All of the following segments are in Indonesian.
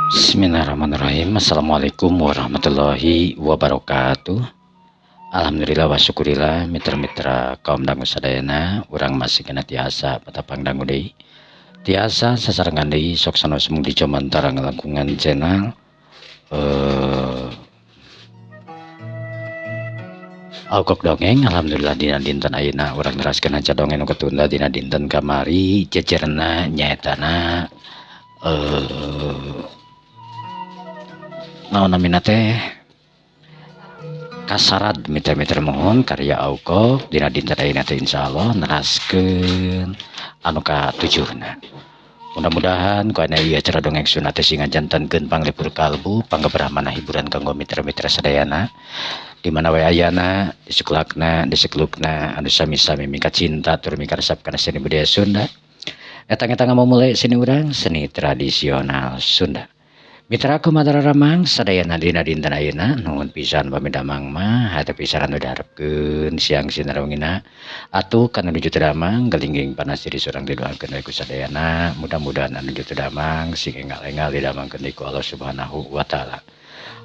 Bismillahirrahmanirrahim. Assalamualaikum warahmatullahi wabarakatuh. Alhamdulillah wa syukurillah mitra-mitra kaum dangu sadayana urang masih kena tiasa patapang dangu deui. Tiasa sasarengan deui sok sanes mung dicomantara ngelangkungan channel Aukok dongeng. Alhamdulillah dina dinten ayeuna urang neraskeun haca dongeng nu ketunda dina dinten kamari jejerna nyaetana naon namina teh kasarad mitra-mitra mohon karya Aukok dina dinten ayeuna teh insyaallah neraskeun anu katujuhna. Mudah-mudahan ku ieu acara dongeng sunat teh singajantenkeun panglipur kalbu panggebrahmana hiburan kanggo mitra-mitra sadayana di mana wae ayana di sekelakna di sekelukna anu sami-sami mingkat cinta tur mikaresep kana seni budaya Sunda. Eta-eta ngamumule seni urang seni tradisional Sunda. Mitra kumadara ramang sadayana dina dinten ayeuna nuhun pisan pami damang mah hate pisan anu diharepkeun siang sinarongina atuh kana nuju damang gelingging panas diri surang didoakeun ku sadayana mudah-mudahan anu nuju damang sing engal-engal didamangkeun ku Allah Subhanahu wa taala.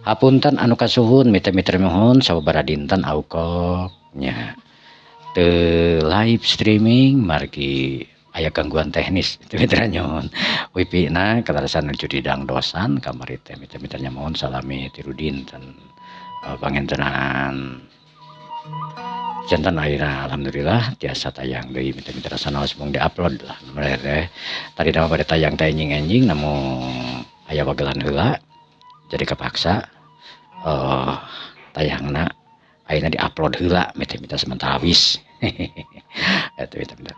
Hapunten anu kasuhun mitra-mitra mohon sababaraha dinten Aukok nya teu live streaming margi aya gangguan teknis mitra nyon wipina katarasan nuju didang dosan kamari teh mitra-mitra mohon salami tiru dinten pangentenan janten ayeuna alhamdulillah tiasa tayang deui mitra-mitra sanaos mung diupload lah teh tadi nama bade tayang teh enjing-enjing namun aya wagelan heula jadi kepaksa tayangna ayeuna diupload heula mitra-mitra sementara wis eta mitra-mitra.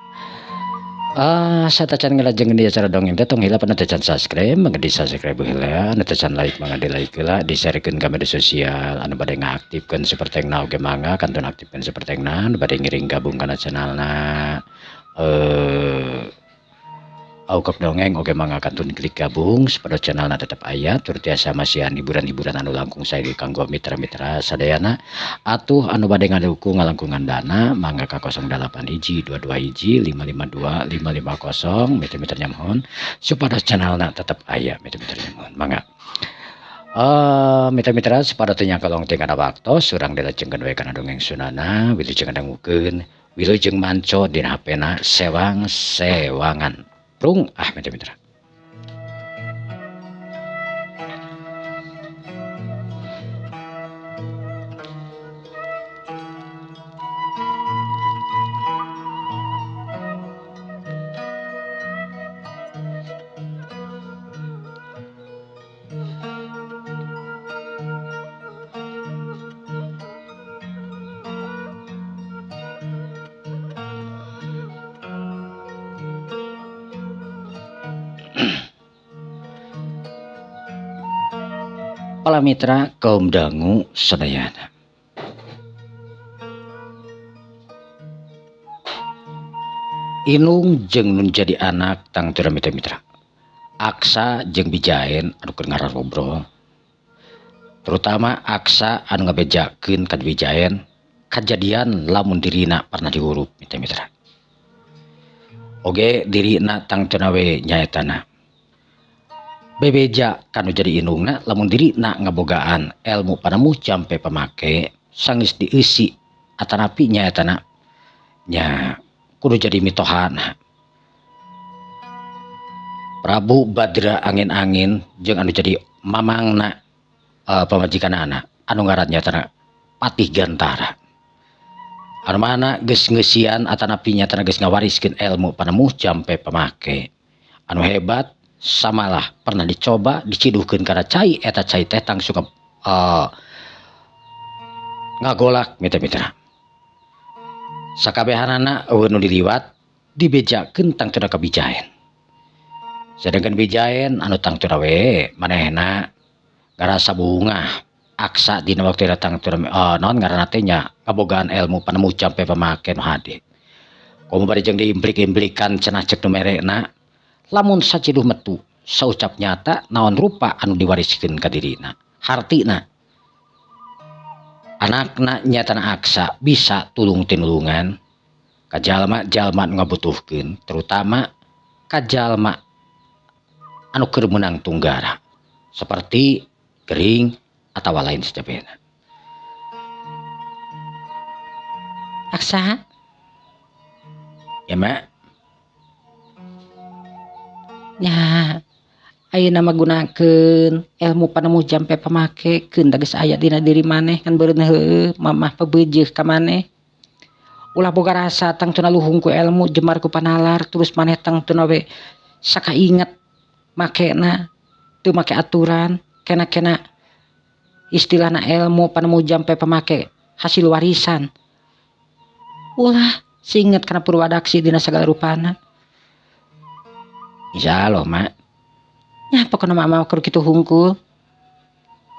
Saya tacan ngelajeng di acara dongeng teh tong heula pana tacan subscribe mangga di subscribe heula anu tacan like mangga di like heula di-sharekeun ka media sosial anu bade ngaktifkeun sapertengna oge mangga kantun aktifkeun sapertengna anu bade ngiring gabung kana channelna Aukok dongeng oge mangga kantun klik gabung supaya channelna tetep aya tur tiasa masihan hiburan-hiburan anu langkung sae kanggo mitra-mitra sadayana atuh anu bade ngadukung ngalangkungan dana mangga ka 08 hiji 22 hiji 552 550 mitra-mitra mohon supaya channelna tetep aya mitra-mitra mohon mangga mitra-mitra supaya teu nyakolong teh kana waktos urang dilajengkeun wae kana dongeng sunana wilujeng dangukeun wilujeng manco dina HP-na sewang-sewangan prung mitra-mitra. Para mitra kaum dangu sadayana. Inung jeung nun jadi anak tang teu mitra-mitra. Aksa jeung Bijaen anu keur ngararobrol. Terutama Aksa anu ngabejakeun ka Bijaen kajadian lamun dirina pernah dihurup mitra-mitra. Oge dirina tang teu nawe nyaetana. Bebeja kanu jadi indungna lamun dirina ngabogaan ilmu panamuh jampe pamake sanggeus dieusi atanapi nyaetana nya kudu jadi mitohan. Prabu Badra angin-angin jeung anu jadi mamangna pamajikanana anu ngaran nyaetana Patih Gantara anu mana geus ngeusian atanapi nyatana geus ngawariskeun ilmu panamuh jampe pamake anu hebat samalah pernah dicoba diciduhkeun kana cai eta cai teh tangsung ngagolak mitra-mitra sakabehanana eueuh nu diliwat dibejakeun tang teu ka Bijaen sedangkan Bijaen anu tang teu we manehna ngarasa bunga Aksa dina waktu datang teu naon ngaranna teh nya kabogaan ilmu panemu jampe pamake nu hade komo bari jeung diimplik-implikan cenah cek nu merekna lamun saciduh metu saucap nyata naon rupa anu diwariskeun ka dirina hartina anakna nyatana aksa bisa tulung tinulungan ka jalma-jalma anu ngabutuhkeun terutama ka jalma anu keur meunang tunggara seperti gering atau lain sebagainya. Aksa? Ya, Mak. Ya, ayeuna mah gunakeun ilmu panemu jampe pamakekeun da geus aya dina diri maneh kan beureun heueuh mamah pabeujeuh ka maneh. Ulah boga rasa tang teu naluhung ku ilmu jemar ku panalar terus maneh tang teu we sakainget makena teu make aturan kena-kena istilahna ilmu panemu jampe pamake hasil warisan. Ulah siinget kana purwadaksi dina sagala rupana. Insyaallah, Mak. Nya pokona mama keur kitu hungkul.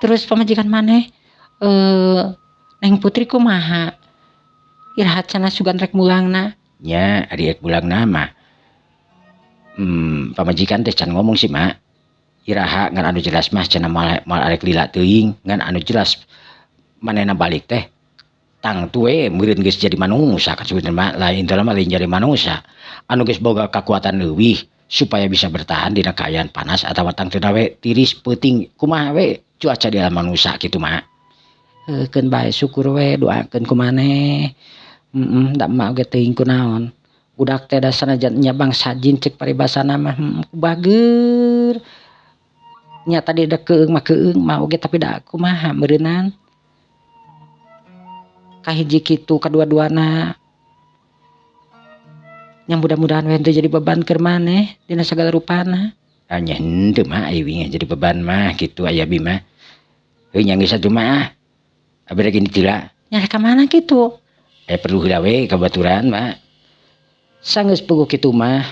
Terus pamajikan maneh Neng Putri kumaha? Irahat cenah sugan rek mulangna. Nya ari rek mulangna mah. Pamajikan teh can ngomong sih, Mak. Iraha ngan anu jelas mah cenah mal arek lila teuing ngan anu jelas manehna balik teh tang tuwe meureun geus jadi manusa kan sebenarnya mah lain dalam lain jadi manusa anu geus boga kekuatan leuwih supaya bisa bertahan dina kaayaan panas atawa tang teu we tiris peuting kumaha we cuaca di alam manusa kitu mah. Keun bae syukur we doakeun ku maneh. Da emak oge teuing kunaon. Budak teh da sanajan nya bangsa jin cek paribasana mah bageur. Nya tadi da keung mah oge tapi da kumaha meureunan. Kahiji kitu kadua-duana yang mudah-mudahan we teu jadi beban keur maneh dina sagala rupana. Nya henteu mah aya wingi jadi beban mah kitu aya bi mah. Heuh nya geus atuh mah. Abi lagi ditila. Nya ka mana kitu? Perlu heula we kabaturan mah. Sanggeus puguh kitu mah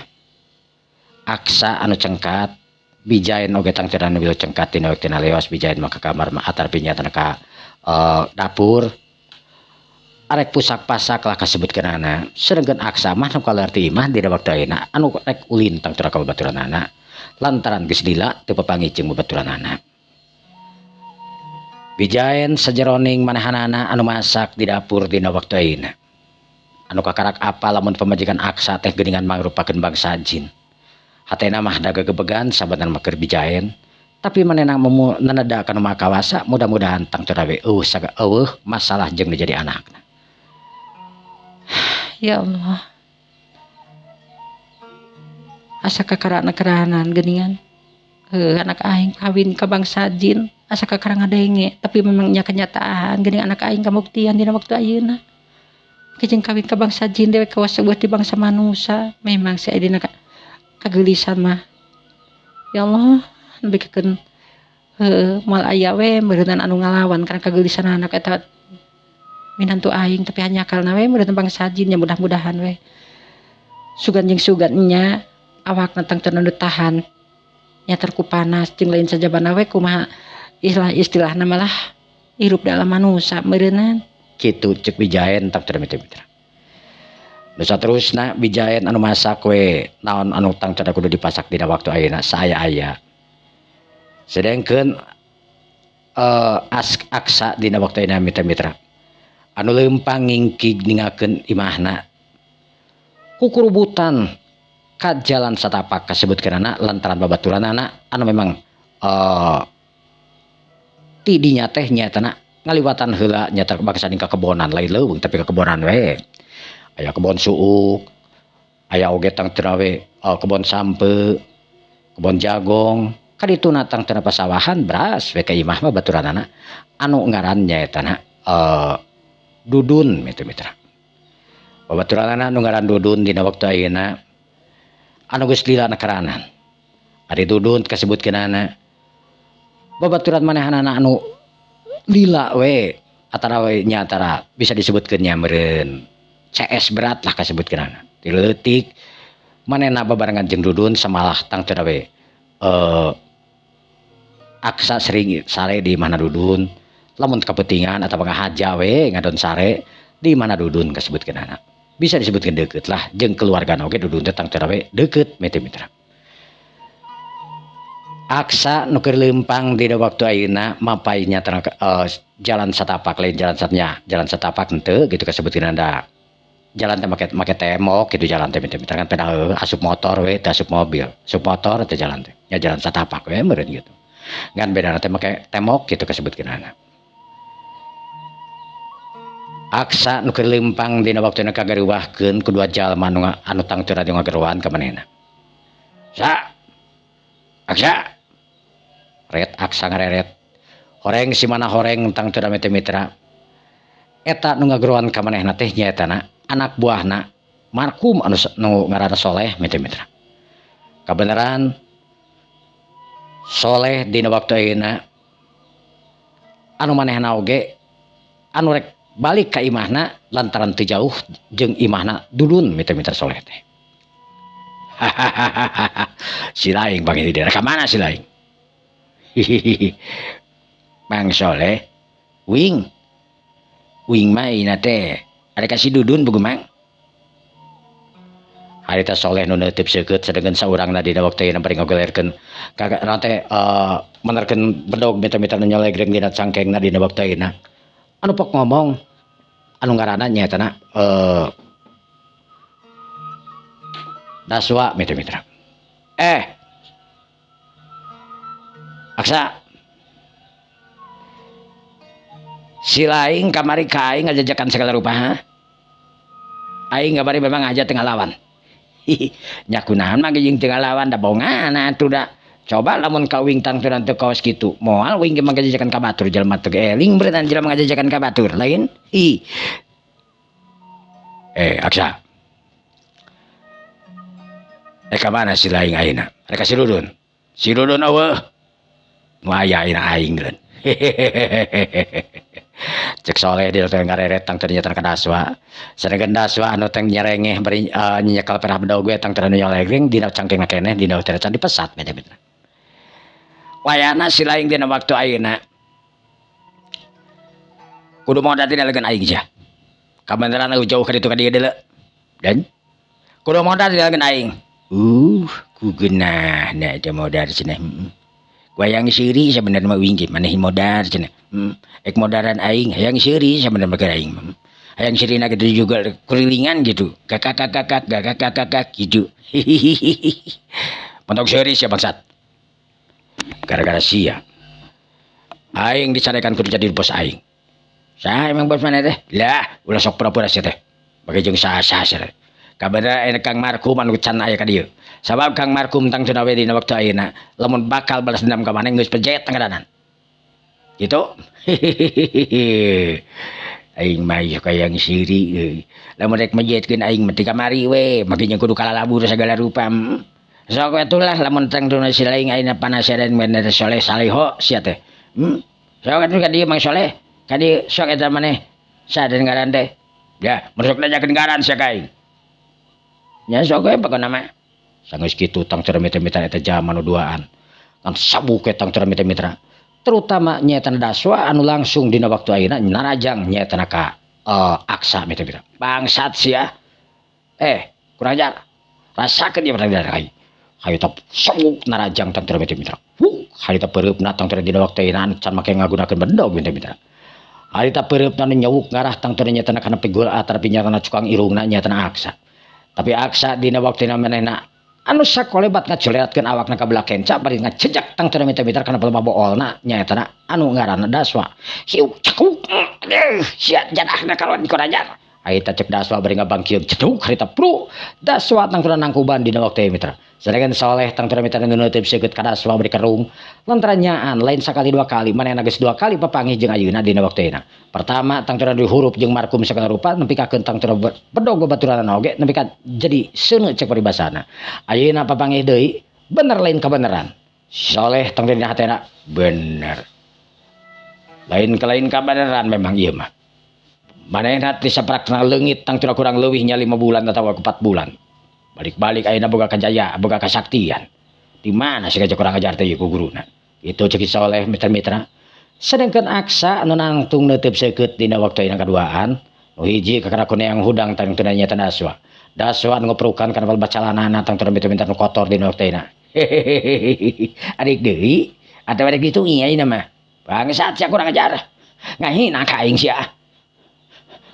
aksa anu cengkat bijaen oge tang teu anu cengkat tina wektina leos bijaen mah ka kamar mah atar pinyatana ka dapur. Arek pusak-pasak lah kasebutkeunana sedengkeun aksa mah nu kalarti mah dina waktu ayeuna anu rek ulin tang teu ka babaturanana lantaran geus lila teu papangi jeung babaturanana. Bijaen sajeroning manehanana anu masak di dapur dina waktu ayeuna anu kakarak apa lamun pamajikan aksa teh geuningan mangrupakeun bangsa jin. Hatena mah da gegebegan sabenerna mah keur bijaen tapi manehna naneda kana makawasa mudah-mudahan tang teu we masalah jeung jadi anakna. Ya Allah. Asa kakarana kerahanan geuningan. Anak aing kawin ka bangsa jin asa kakarang ngadenge tapi memangnya kenyataan geuning anak aing kabuktian dina waktu ayeuna. Kejeng kawin ka bangsa jin dewe kawas buat di bangsa manusia memang si dina kageulisan mah. Ya Allah, bikeun mal aya we meureunna anu ngalawan karena kageulisan anak eta minantu aing tapi hanya kalna we meureun bangsa jin nya mudah-mudahan we sugan jeung sugannya awakna tang teu tahan nya terku panas jeung lain sajabana we kumaha istilahna malah hirup dalam manusia meureunan kitu cek bijaen tang teu mitra. Nu saterusna bijaen anu masak we naon anu tang cenah kudu dipasak dina waktu ayeuna saaya-aya. Sedengkeun aksa dina waktu ayeuna mitra-mitra anu leumpang ngingkig ningakeun imahna kukurubutan ka jalan satapak kasebutkeunana lantaran babaturanana anu memang ti dinya teh nyatana ngaliwatan heula nyata bangsa ka kebonan lain leuweung tapi ka kebonan we aya kebon suuk aya oge tang teu we kebon sampe kebon jagong kadituna tang teu pasawahan beras we ka imah mah baturanana anu ngaran nyaetana Dudun mitra. Babaturanana anu ngaran Dudun dina waktu ayeuna anu geus lila nakaranan. Ari Dudun kasebutkeunana babaturan manehanana anu lila we antara we nya antara bisa disebutkeun nya meureun CS berat lah kasebutkeunana. Ti leutik manehna babarengan jeung Dudun samalah tang teu we aksa sering sare di mana Dudun lamun kapentingan atau ngahaja we ngadon sare di mana Dudun kasebutkeun anak bisa disebutkan deket lah jeung keluarga oge Dudun teh tang terawe deket mitra. Aksa nu keur leumpang dina waktu ayeuna mapainya jalan satapak lain jalan satnya jalan satapak henteu gitu kasebutkeun anda jalan teh make temok gitu jalan teh mitra kan peda asup motor we teh asup mobil asup motor teh jalan teh ya jalan satapak we meureun gitu ngan beda teh make temok gitu kasebutkeun anda. Aksa nu keur leumpang dina waktuna kagaruwahkeun kedua jalma anu tangteuran di ngageruan ka manehna. Sa Aksa ret aksa ngareret horeng si mana horeng tangteuran mitra eta nu ngageruan ka manehna teh nyaeta anak buahna markum anu ngaranna Soleh mitra. Kabeneran Soleh dina waktu ayeuna anu manehna oge anu rek balik ka imahna lantaran teu jauh jeung imahna Dudun mitra Soleh teh. Si Laing bang di daerah ka mana si Laing? Bang Soleh, wing mah ina teh ada kasih Dudun buku mang. Harita Soleh nu neuteup seukeut sadengeun saurangna dina waktu ayeuna bari ngagolerkeun kagak teh menerkeun bedog mitra-mitra nu nyalegreng dina cangkengna dina waktu ayeuna. Anu pok ngomong anu ngaranna nyaeta Daswa mitra. Aksa si Laing kamari ka aing ngajajakan segala rupa ha? Aing kamari memang aja tengah lawan. Nya kunaon mah jeung tengah lawan da bongan atuh da. Coba lamun ka wing tangturan teu kaos kitu. Moal wing ge ngajajakan ka batur jelema teu eling bereutan jelema ngajajakan ka batur lain. Aksa. Ka mana si Laing ayeuna? Rek si Dudun. Si Dudun eueuh. Nu aya ayeuna aing geun. Cek Soleh di teh ngareret tang ternyata ka Daswa. Sadegan Daswa anu teh nyerengeh bari nyekel perah bedog we tang teranu nyalegreng dina cangkengna keneh dina terecan dipesat mitra. Wayana si Laing dina waktu ayeuna kudu modal dina legan aing ja. Kabeneran jauh ka ditu ka dieu deuleu. Dan kudu modal dina legan aing. Ku geunah na teh modal cenah. Wayang siri sebenarnya mah winggih maneh modal cenah. Ek modaran aing hayang siri sebenarnya mah aing. Hayang sirina gitu juga kurilingan gitu. Kakak gitu. Montok siri sia bangsat. Gara-gara sia. Aing dicarekan kudu jadi bos aing. Saha emang bos maneh teh? Lah, ulah sok pura-pura sia teh. Bage jeung saha-saha sia. Kabeneran aya Kang Markum anu can aya ka dieu. Sabab Kang Markum tang cenah we dina waktu ayeuna lamun bakal balas dendam ka maneh geus pejet tangadanan. Gitu. Aing mah kayang siri. Lamun rek mejetkeun aing mah ti kamari we, make nya kudu kalalabur sagala rupa. Sok atulah lamun tang duna si Laing ayeuna panasaran bener Soleh Saleho sia teh. Sok atuh ka dieu Mang Soleh. Ka dieu sok eta maneh saden ngaran teh. Ya, merusuk nanyakeun ngaran sia ka aing. Nya sok we pokona mah. Sanggeus kitu tang cara mitra-mitra eta zaman nu duaan. Kan sabuk tang cara mitra-mitra. Terutama nyaeta Daswa anu langsung dina waktu ayeuna narajang nyaeta ka Aksa mitra-mitra. Bangsat sia. Kurang ajar. Rasakeun ieu pertanyaan aing. Hayu teh sabuk narajang tang cara mitra-mitra. Hayu teh peureupna tang cara dina waktu ayeuna can make ngagunakeun bedog mitra-mitra. Hayu teh peureupna nyawuk ngarah tang cara nyaeta kana pegol tapi nyatana cukang irungna nyaeta Aksa. Tapi Aksa dina waktuna manehna anu sakolebat ngacoleratkeun awakna ka belah kenca bari ngacejak tang teu mitra-mitra kana pelema boolna nyaeta anu ngaranna Daswa. Hiu cekuk. Sia jadahna karon dikorajar. Aita cek Daswa bari ngabangkieun ceduk harita pru. Daswa tang teu nangkuban dina waktu mitra. Sadegan Soleh tang teu mitra nu neuteub seukeut ka Daswa bari kerung. Lantaran nyaan lain sakali dua kali manehna geus dua kali papanggih jeung ayeuna dina waktu ayeuna. Pertama tang teu dihurup jeung markum sagala rupa nepi ka tang teu bedog babaturan oge nepi ka jadi seuneu cek paribasana. Ayeuna papanggih deui bener lain kabeneran. Soleh tang teu dina hatena bener. Lain kabeneran memang ieu mah. Manehna ti saprakna leungit tang teu kurang leuwih nya 5 bulan atawa 4 bulan. Balik-balik ayeuna boga kajaya, boga kasaktian. Di mana si kurang ajar teh ku guruna. Itu cek Soleh mitra-mitra. Sedangkan Aksa anu nangtung neuteub seukeut dina waktu ayeuna kaduaan Nu hiji kakara yang hudang tang teu nya Daswa. Daswa anu ngoprukan kana bacalanana tang teu minta nu kotor dina wakteuna. Adik deui atawa adik ditu ieu mah. Bangsat sia kurang ajar. Ngahina ka aing sia.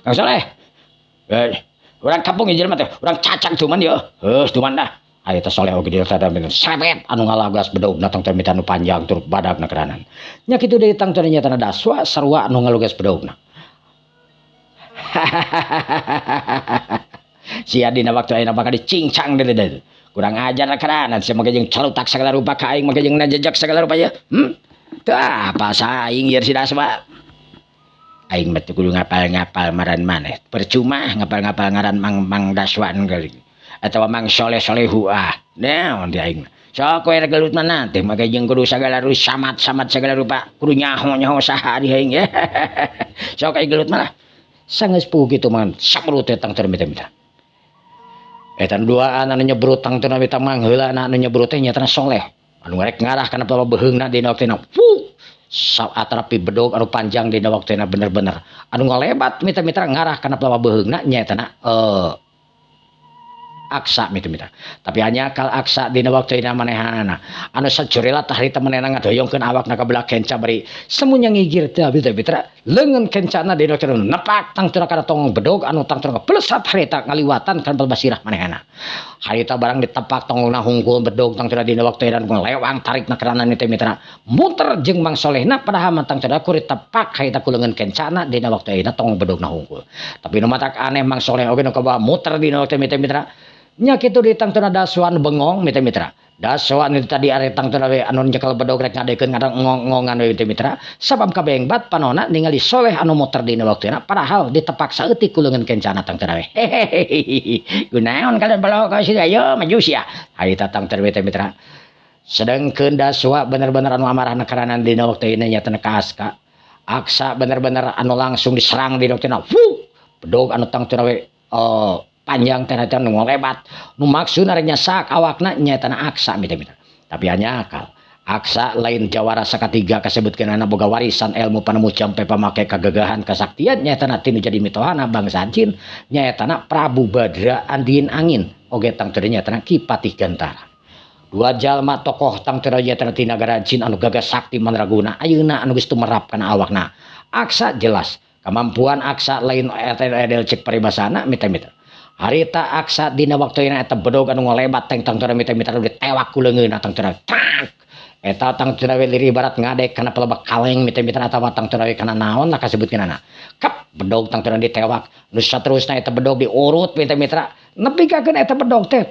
Kang Soleh. Urang kampung ieu jelema teh, urang cacak cuman ya. Heus cuman dah. Aya teh Soleh oge dia tada sabet anu ngalagas bedogna tang teu nu panjang tur badagna keranan. Nya kitu deui tang teu nya Daswa sarua anu ngalugas bedogna. Sia dina waktu ayeuna bakal dicincang deui. Kurang ajar keranan sia mage jeung calutak sagala rupa ka aing mage jeung najejak sagala rupa ya. Teu apa saing ieu si Daswa. Aing mah kudu ngapal-ngapal maran maneh. Percuma ngapal-ngapal ngaran Mang Daswan kali. Atawa Mang Soleh-Solehu naon di aing. Sok we gelut mana teh mage jeung kudu sagala rupa samat sagala rupa kudu nyaho saha di aing ya. Sok aing gelut mana. Sanggeus puguh kitu mah sabrut tang teu mita-mita. Eta duaan anu nyebrut tang teu mita mah heula anu nyebrut teh nyatana Soleh. Anu rek ngarah kana bawa beheungna dina wakteuna. Atrapi bedog anu panjang dina wakteuna bener-bener. Anu ngalebat mita-mita ngarah kana bawa beheungna nyatana Aksa mita-mita. Tapi hanya kal Aksa dina wakteuna manehanana. Anu sajorela tah harita manehna ngadoyongkeun awakna ka belah kenca bari semu nya ngigir teh mita-mita leungeun kencana dina wakteuna nepak tang teu kana tong bedog anu tang teu pelesat harita ngaliwatan kana basirah manehna. Harita barang ditepak tongna hungkul bedog tang teu dina wakteuna lewang tarikna kerana mita-mita muter jeung Mang Solehna padahal tang teu kurit tepak harita ku leungeun kencana dina wakteuna tong bedogna hungkul. Tapi nu matak aneh Mang Soleh oge nu kabawa muter dina waktu mita-mita nya kitu di tang teu Daswan bengong mita-mita. Daswan itu tadi are tang teu anu nyekel bedog rek ngadekeun ngarang ngongan we mita-mita. Sabab kabengbat panonna ningali Soleh anu muter dina wakteuna padahal ditepak saeutik ku leungeun kencana tang teu we. Kunaon kalian balo ka situ ayo maju sia. Harita tang teu mita-mita. Sedengkeun Daswa bener-bener anu amarahna karanan dina wakteuna nya teh ka Aksa bener-bener anu langsung diserang dina wakteuna. Bedog anu tang teu panjang teh nu ngolebat nu maksudna rek nyasak awakna nyaeta Aksa mita-mita. Tapi hanya akal Aksa lain jawara sakatiga kasebutkeunana boga warisan ilmu panemu jampe pamake kagagahan kasaktian nyaeta tinu jadi mitohana bangsa jin nyaeta Prabu Badra Andin Angin oge tang teu nyaeta Ki Patih Gantara. Dua jalma tokoh tang teu nyaeta ti nagara jin anu gagah sakti manraguna ayeuna anu geus tumerap kana awakna. Aksa jelas kemampuan Aksa lain edel cek paribasana mita-mita. Harita Aksa dina waktuina eta bedog anu ngolebat teng tang teu mita-mita ditewak ku leungeunna tang teu tak. Eta tang teu liri ibarat ngadek kana pelebak kaleng mita-mita atawa tang teu kana naon lah kasebutkeunana. Kap bedog tang teu ditewak nu saterusna eta bedog diurut mita-mita nepi ka keun eta bedog teh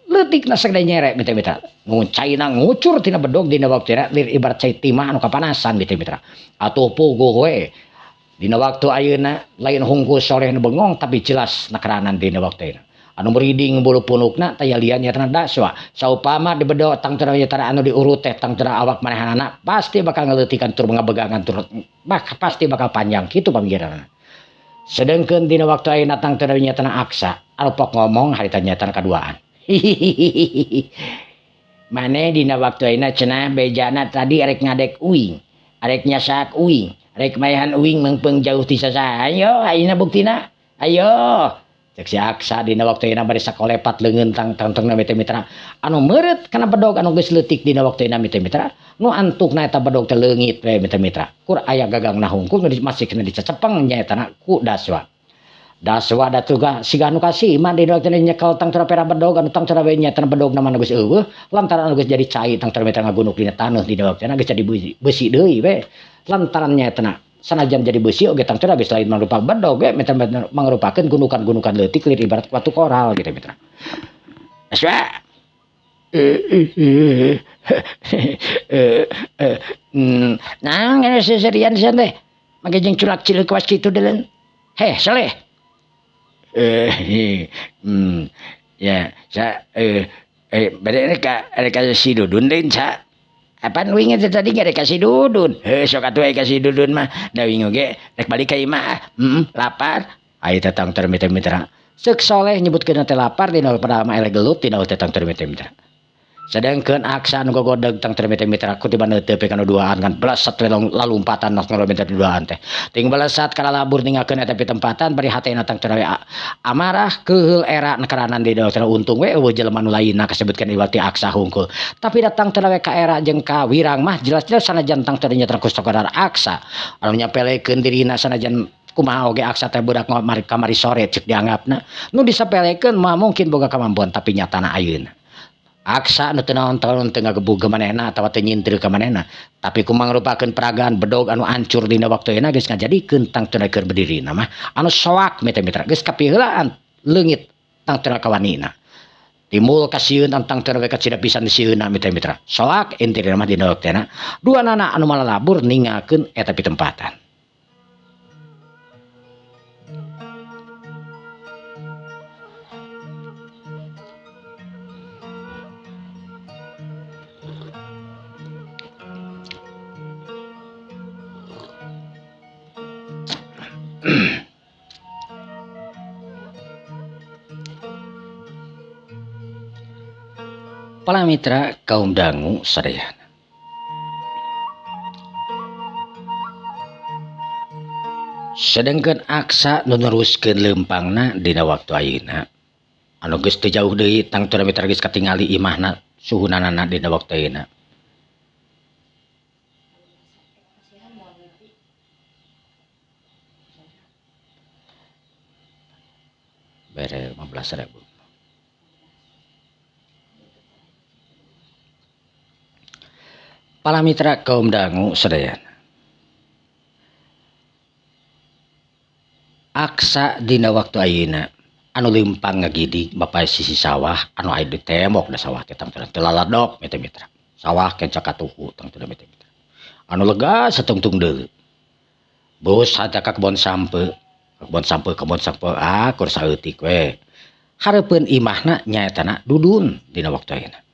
leutikna sagede nyerek mita-mita. Ngucaina ngucur tina bedog dina waktuina lir ibarat cai timah anu kapanasan mita-mita. Atuh puguh we. Dina waktu ayeuna lain hungkul Soleh nu bengong tapi jelas nakeranan dina wakteuna. Anu meriding bulu punukna taya lian nyatana Daswa. Saupama di bedo tang teu nyatana anu diurut teh tang teu awak manehanana pasti bakal ngeleutikan tur ngabegangan tur pasti bakal panjang kitu pamikiranna. Sedengkeun dina waktu ayeuna tang teu nyatana Aksa alpok ngomong harita nyatana kaduaan. Mane dina waktu ayeuna cenah bejana tadi arek ngadek uing, arek nyasak uing. Rek mayahan uing mengpeung jauh ti sasaha. Ayo ayeuna buktina. Ayo. Cek si Aksa dina waktuina bari sakolepat leungeun tang-tangna mita-mita. Anu meureut kana bedog anu geus leutik dina waktuina mita-mita. Nu antukna eta bedog teh leungit we mita-mita. Kur aya gagangna hungkul masih kena dicecepeng nya eta ku Daswa. Daswa da tuga siga anu kasihman dina waktuina nyekel tang teu pera bedog anu tang teu we nya teh bedogna mah geus eueuh lantaran anu geus jadi cai tang teu mita ngagunuk dina taneuh dina waktuina geus jadi besi deui we. Lantarannya tenang sanajan jadi besi oge tang teu bisa lain mangrupa bedog ge mangrupakeun gunukan-gunukan leutik lir ibarat batu koral gitu mitra. Aswa. Nah ngene seserian sian teh. Mage jeung culak cileuk was kitu deuleun. Heh, Soleh. Ya, sa bade rek si Dudun deun sa. Apaan wing itu tadi gak dikasih Dudun. Sok atuh kasih Dudun mah. Da wing oge rek balik ka imah. Lapar. Ai tetang teu mita-mita. Ceuk Soleh nyebutkeun teh lapar dina padahal mah eleh gelut dina tetang teu mita-mita. sedangkan aksa nu gogodeg tang mitra ku tiba neutepe kana duaan kan belas satu lalumpatan nos ngalominta duaan teh ting belesat kana labur ninggalkeun eta tempatan bari hatena tang teu amarah keheul era nekaranan di daerah untung we eueuh jelema nu lainna kasebutkeun iwati aksa hungkul tapi datang teu ka era jeung ka wirang mah jelas-jelas sanajan tang teu nyatra ku saudara aksa anu nyapelekeun dirina sanajan kumaha oge aksa teh budak kamari sore cek dianggapna nu disapelekeun mah mungkin boga kemampuan tapi nyatana ayeuna aksa nu teu naon tahun teu ngagebug ka manehna atawa teu nyintir ka manehna tapi kumaha ngrupakeun peragaan bedog anu hancur dina waktueuna geus ngajadikeun tang teu keur berdiri mah anu soak mitra geus kapiheulaan leungit tang teu kawanina timbul kasieun tang teu ka cida pisan disieunna mitra soak intina mah dina waktueuna duanana anu malalabur ninggalkeun eta pitempatan. Para mitra kaum dangu sadayana. Sedengkeun aksa nu neruskeun leumpangna dina waktu ayeuna. Anu geus teu jauh deui tang teu mitra geus katingali imahna suhunana dina waktu ayeuna. Bere 15.000. Para mitra kaum dangu sadayana. Aksa dina waktu ayeuna anu leumpang ngagidi bapae sisi sawah anu aya di tembok da sawah teh tang teu laladok mitra. Sawah kenca katuhu tang teu mitra. Anu lega satungtung deui. Bos hata ka kebon sampe kur saeutik we. Hareupeun imahna nyaetana dudun dina waktu ayeuna.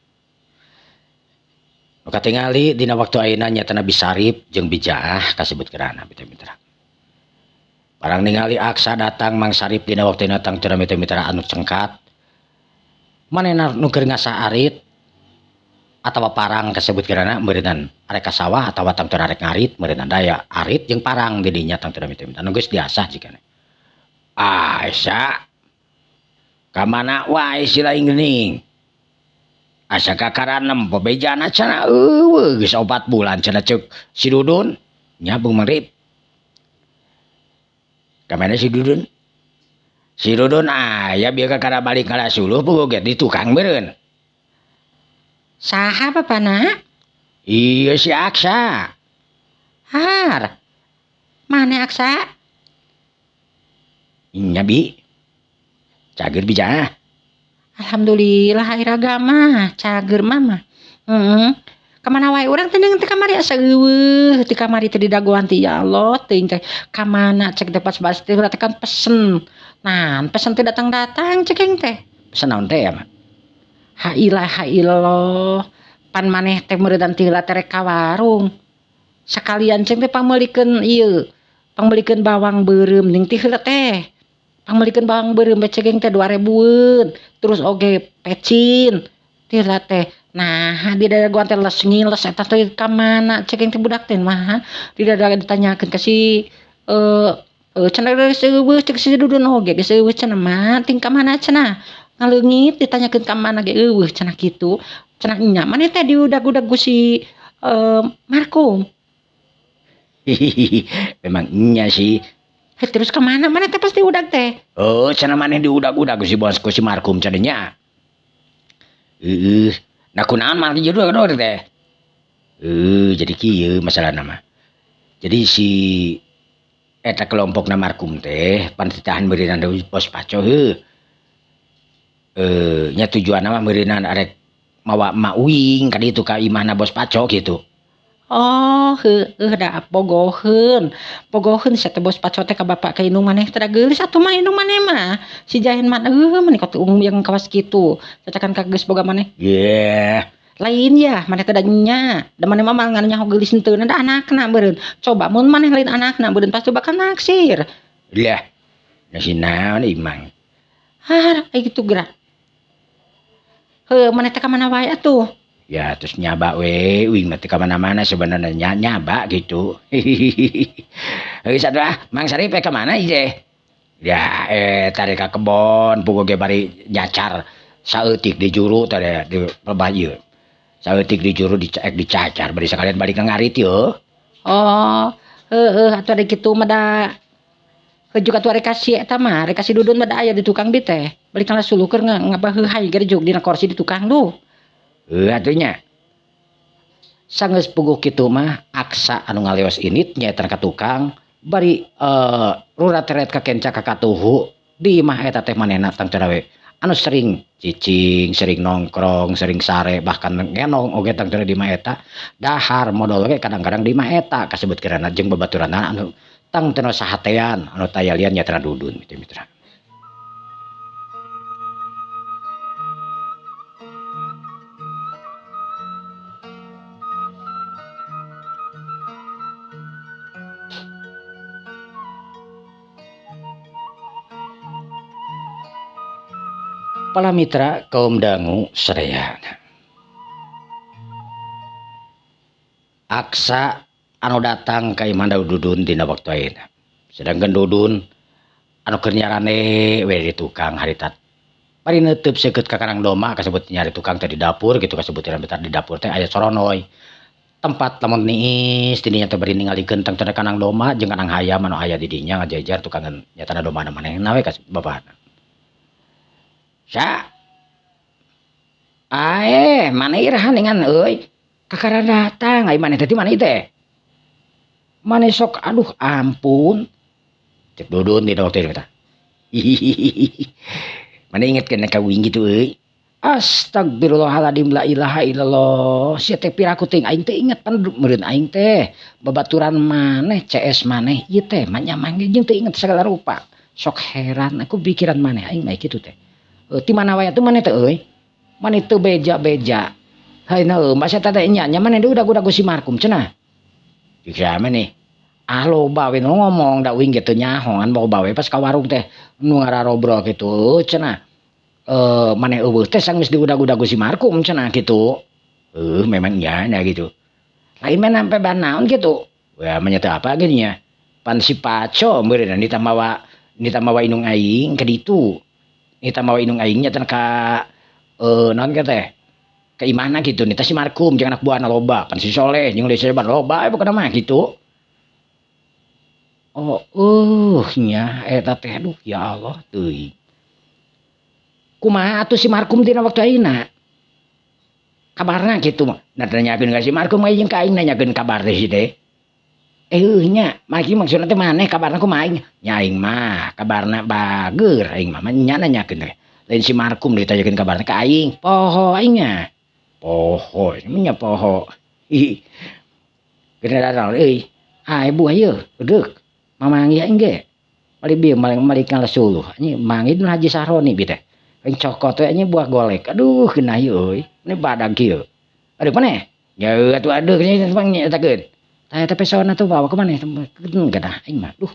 Nu katingali dina waktu ayeuna nyatana Bisarip jeung Bijaah kasebut keurana mitra. Barang ningali aksa datang Mang Sarip dina waktueuna tang teu mitra anu cengkat. Manehna nu keur ngasa arit atawa parang kasebut keurana meureunan arek ka sawah atawa tang teu arek ngarit meureunan daya arit jeung parang di dinya tang teu mitra anu geus diasah jikana. Asa kamana wae si laing geuning. Asa kakaranem pabejana cenah eueuh geus 4 bulan cenah ceuk si Dudun nya Bung Marip. Kamana si Dudun? Si Dudun aya bieu kakara balik ka Suluh puguh ge di tukang meureun. Saha bapana? Iya si Aksa. Har. Mane Aksa? Nya Bi. Cager Bijaah. Alhamdulillah iragama cager mama. Kamana wae urang teh teu kamari asa eueuh, teu kamari teh didagoan ti ya Allah teuing teh kamana cek teh pas teh kan pesen. Nah, pesen teh datang-datang cekeng teh. Pesen naon teh ya, Mak? Ha ilah pan maneh teh meuredan ti rek ka warung. Sakalian cek teh pameulikeun ieu, pameulikeun bawang beureum ning ti heula teh. Pameulikeun bawang beureum cekeng teh 2000-eun, terus oge pecin. Ti heula teh. Nah, di daerah teh les ngiles eta teh ka mana cekeng teh budak teh mah. Di daerah ditanyakeun ka si cenah geus eueuh cek si Dudun oge geus eueuh cenah mah ting ka mana cenah. Ngaleungit ditanyakeun ka mana ge eueuh cenah kitu. Cenah nya maneh teh diudag-udag ku si Markum. Memang nya sih. Terus ka mana maneh teh pasti udag teh. Oh, cenah maneh diudag-udag ku si bos ku si Markum cenah nya. Nah kunaon mah judul teh. Jadi kieu masalahna mah. Jadi si eta kelompokna Markum teh pantitahan beureunan pos paco heuh. Nya tujuanna mah beureunan arek mawa emak uing ka ditu ka imahna bos paco gitu. Oh, heueuh da pogoheun. Pogoheun sia teh bos paco teh ka bapak ka indung maneh teh da geulis atuh mah indung maneh mah. Si Jahen mah meni ka yang kawas kitu. Cacakan ka geus boga maneh. Yeah. Lain ya, maneh teh da nya. Da maneh mah ngan nyaho geulis henteuna da anakna beureun. Coba mun maneh lain anakna beureun pasti bakal naksir. Lah, da si naon imang. Har, ai kitu geura. Heuh, maneh teh ka mana wae atuh? Ya terus nyaba we, wing nanti kemana-mana sebenarnya nyaba gitu. Heeh satu Mang Sarip ke mana ije? Ya tarik ke kebon, pukul ge bari nyacar saeutik di juru tadi di perbah ieu. Saeutik di juru dicacar bari sekalian balik ka ngarit yeuh. Oh, atuh ari kitu mah da hejuk atuh ari kasih eta mah, ari kasih dudun mah da aya di tukang bi teh. Balik kana sulukeun ngabaheuhai ge juk dina kursi di tukang duh. Atuh nya. Sanggeus puguh kitu mah aksa anu ngaleos init nyaetan ka tukang bari rurat teret ka kenca ka katuhu di imah eta teh manehna tang cenah we anu sering cicing, sering nongkrong, sering sare bahkan ngenong oge tang cenah di imah eta dahar modal ge kadang-kadang di imah eta kasebut kirana jeung babaturanna anu tang cenah sahatean anu taya lian nyaetana dudun gitu mitra. Para mitra kaum dangu sadaya. Aksa anu datang ka imah Dudun dina waktu ayeuna. Sedangkan Dudun anu keur nyarane we di tukang harita. Bari neuteub seukeut ka Karang Doma kasebut nyari tukang teh di dapur gitu kasebut betar di dapur teh aya soronoy. Tempat lamun niis di dinya teh bari ningalikeun tang cenah Kanang Doma jeung Kanang Hayam anu aya di dinya ngajajar tukangan nyatana domana manehna we kasebut babana. Sa mana iraha ningan euy kakara datang ai maneh teh di mana teh maneh sok aduh ampun cek Dudun di waktu itu maneh inget kena kawing gitu euy astagfirullahaladzim la ilaha illallah sia teh piraku teuing aing teh inget pan meureun aing teh babaturan maneh CS maneh ieu teh manyamang jeung teu inget segala rupa sok heran aku pikiran maneh aing mah kitu teh ti mana wae atuh maneh teh euy maneh teu beja-beja hayeuna masa teh nya maneh udah si Markum cenah bisa maneh loba we ngomong da uing gitu nyahongan mau bawe pas ka warung teh nu ngararobrol kitu cenah maneh eueuh teh sanggeus diudag-udag si Markum cenah kitu memang nya gitu lain mah sampe banaon gitu ya menyata apa gini nya pan si Paco meureun ditamawa inung aing ka ditu ditamawa inung aing nya teh ka naon ka teh ka imahna gitu nita si Markum jeung anak buahna loba pan si Soleh jeung Lisa loba pokona mah gitu. Nya eta teh aduh ya Allah teuing. Kumaha atuh si Markum dina waktu ayeuna? Kabarna kitu mah. Da nanyakeun ka si Markum jeung ka aing nanyakeun kabar teh si teh. Nya, maki maksudna teh maneh kabarna kumaha aing? Nya aing mah kabarna bageur aing mah nya nanyakeun teh. Lain si Markum ditanyakeun kabarna ka aing, poho aing nya. Poho, nya poho. Geus naon euy? Buah ieu, eudeuh. Mamanggi aing ge. Bari bieu malik ngalesuluh. Anjing manggi nu Haji Sahroni bi teh. Aing cokot we anjing buah golek. Aduh geunah ieu euy. Ini badag kieu. Aduh maneh. Ya atuh aduh nya nyatakeun. Tah eta pesona tuh bawa ke maneh gadah aing mah. Duh.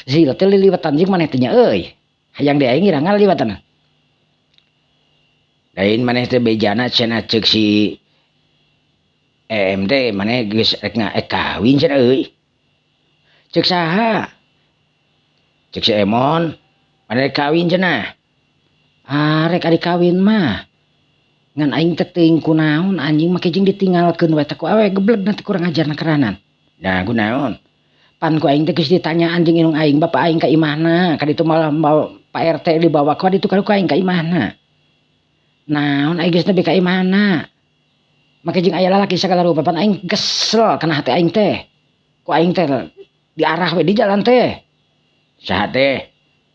Zil teh liliwatan jeung maneh teh nya euy. Hayang deui aing irangal liwatan. Lain maneh teh bejana cenah ceuk si teh maneh geus rek kawin cenah euy. Cek saha? Cek si Emon maneh kawin cenah. Rek ari kawin mah. Ngan aing teh teuing kunaon anjing make jeung ditinggalkeun wae teh ku awe gebleg nanti kurang ajarna keranan. Nah kunaon? Pan ku aing teh geus ditanyaan jeung inung aing bapak aing ka imahna, ka ditu malah Pak RT dibawa ka ditu ka aing ka imahna. Naon aing geus nepi ka imahna. Make jeung aya lalaki sagala rupa pan aing gesel kana hati aing teh. Ku aing teh diarah we di jalan teh. Saha teh?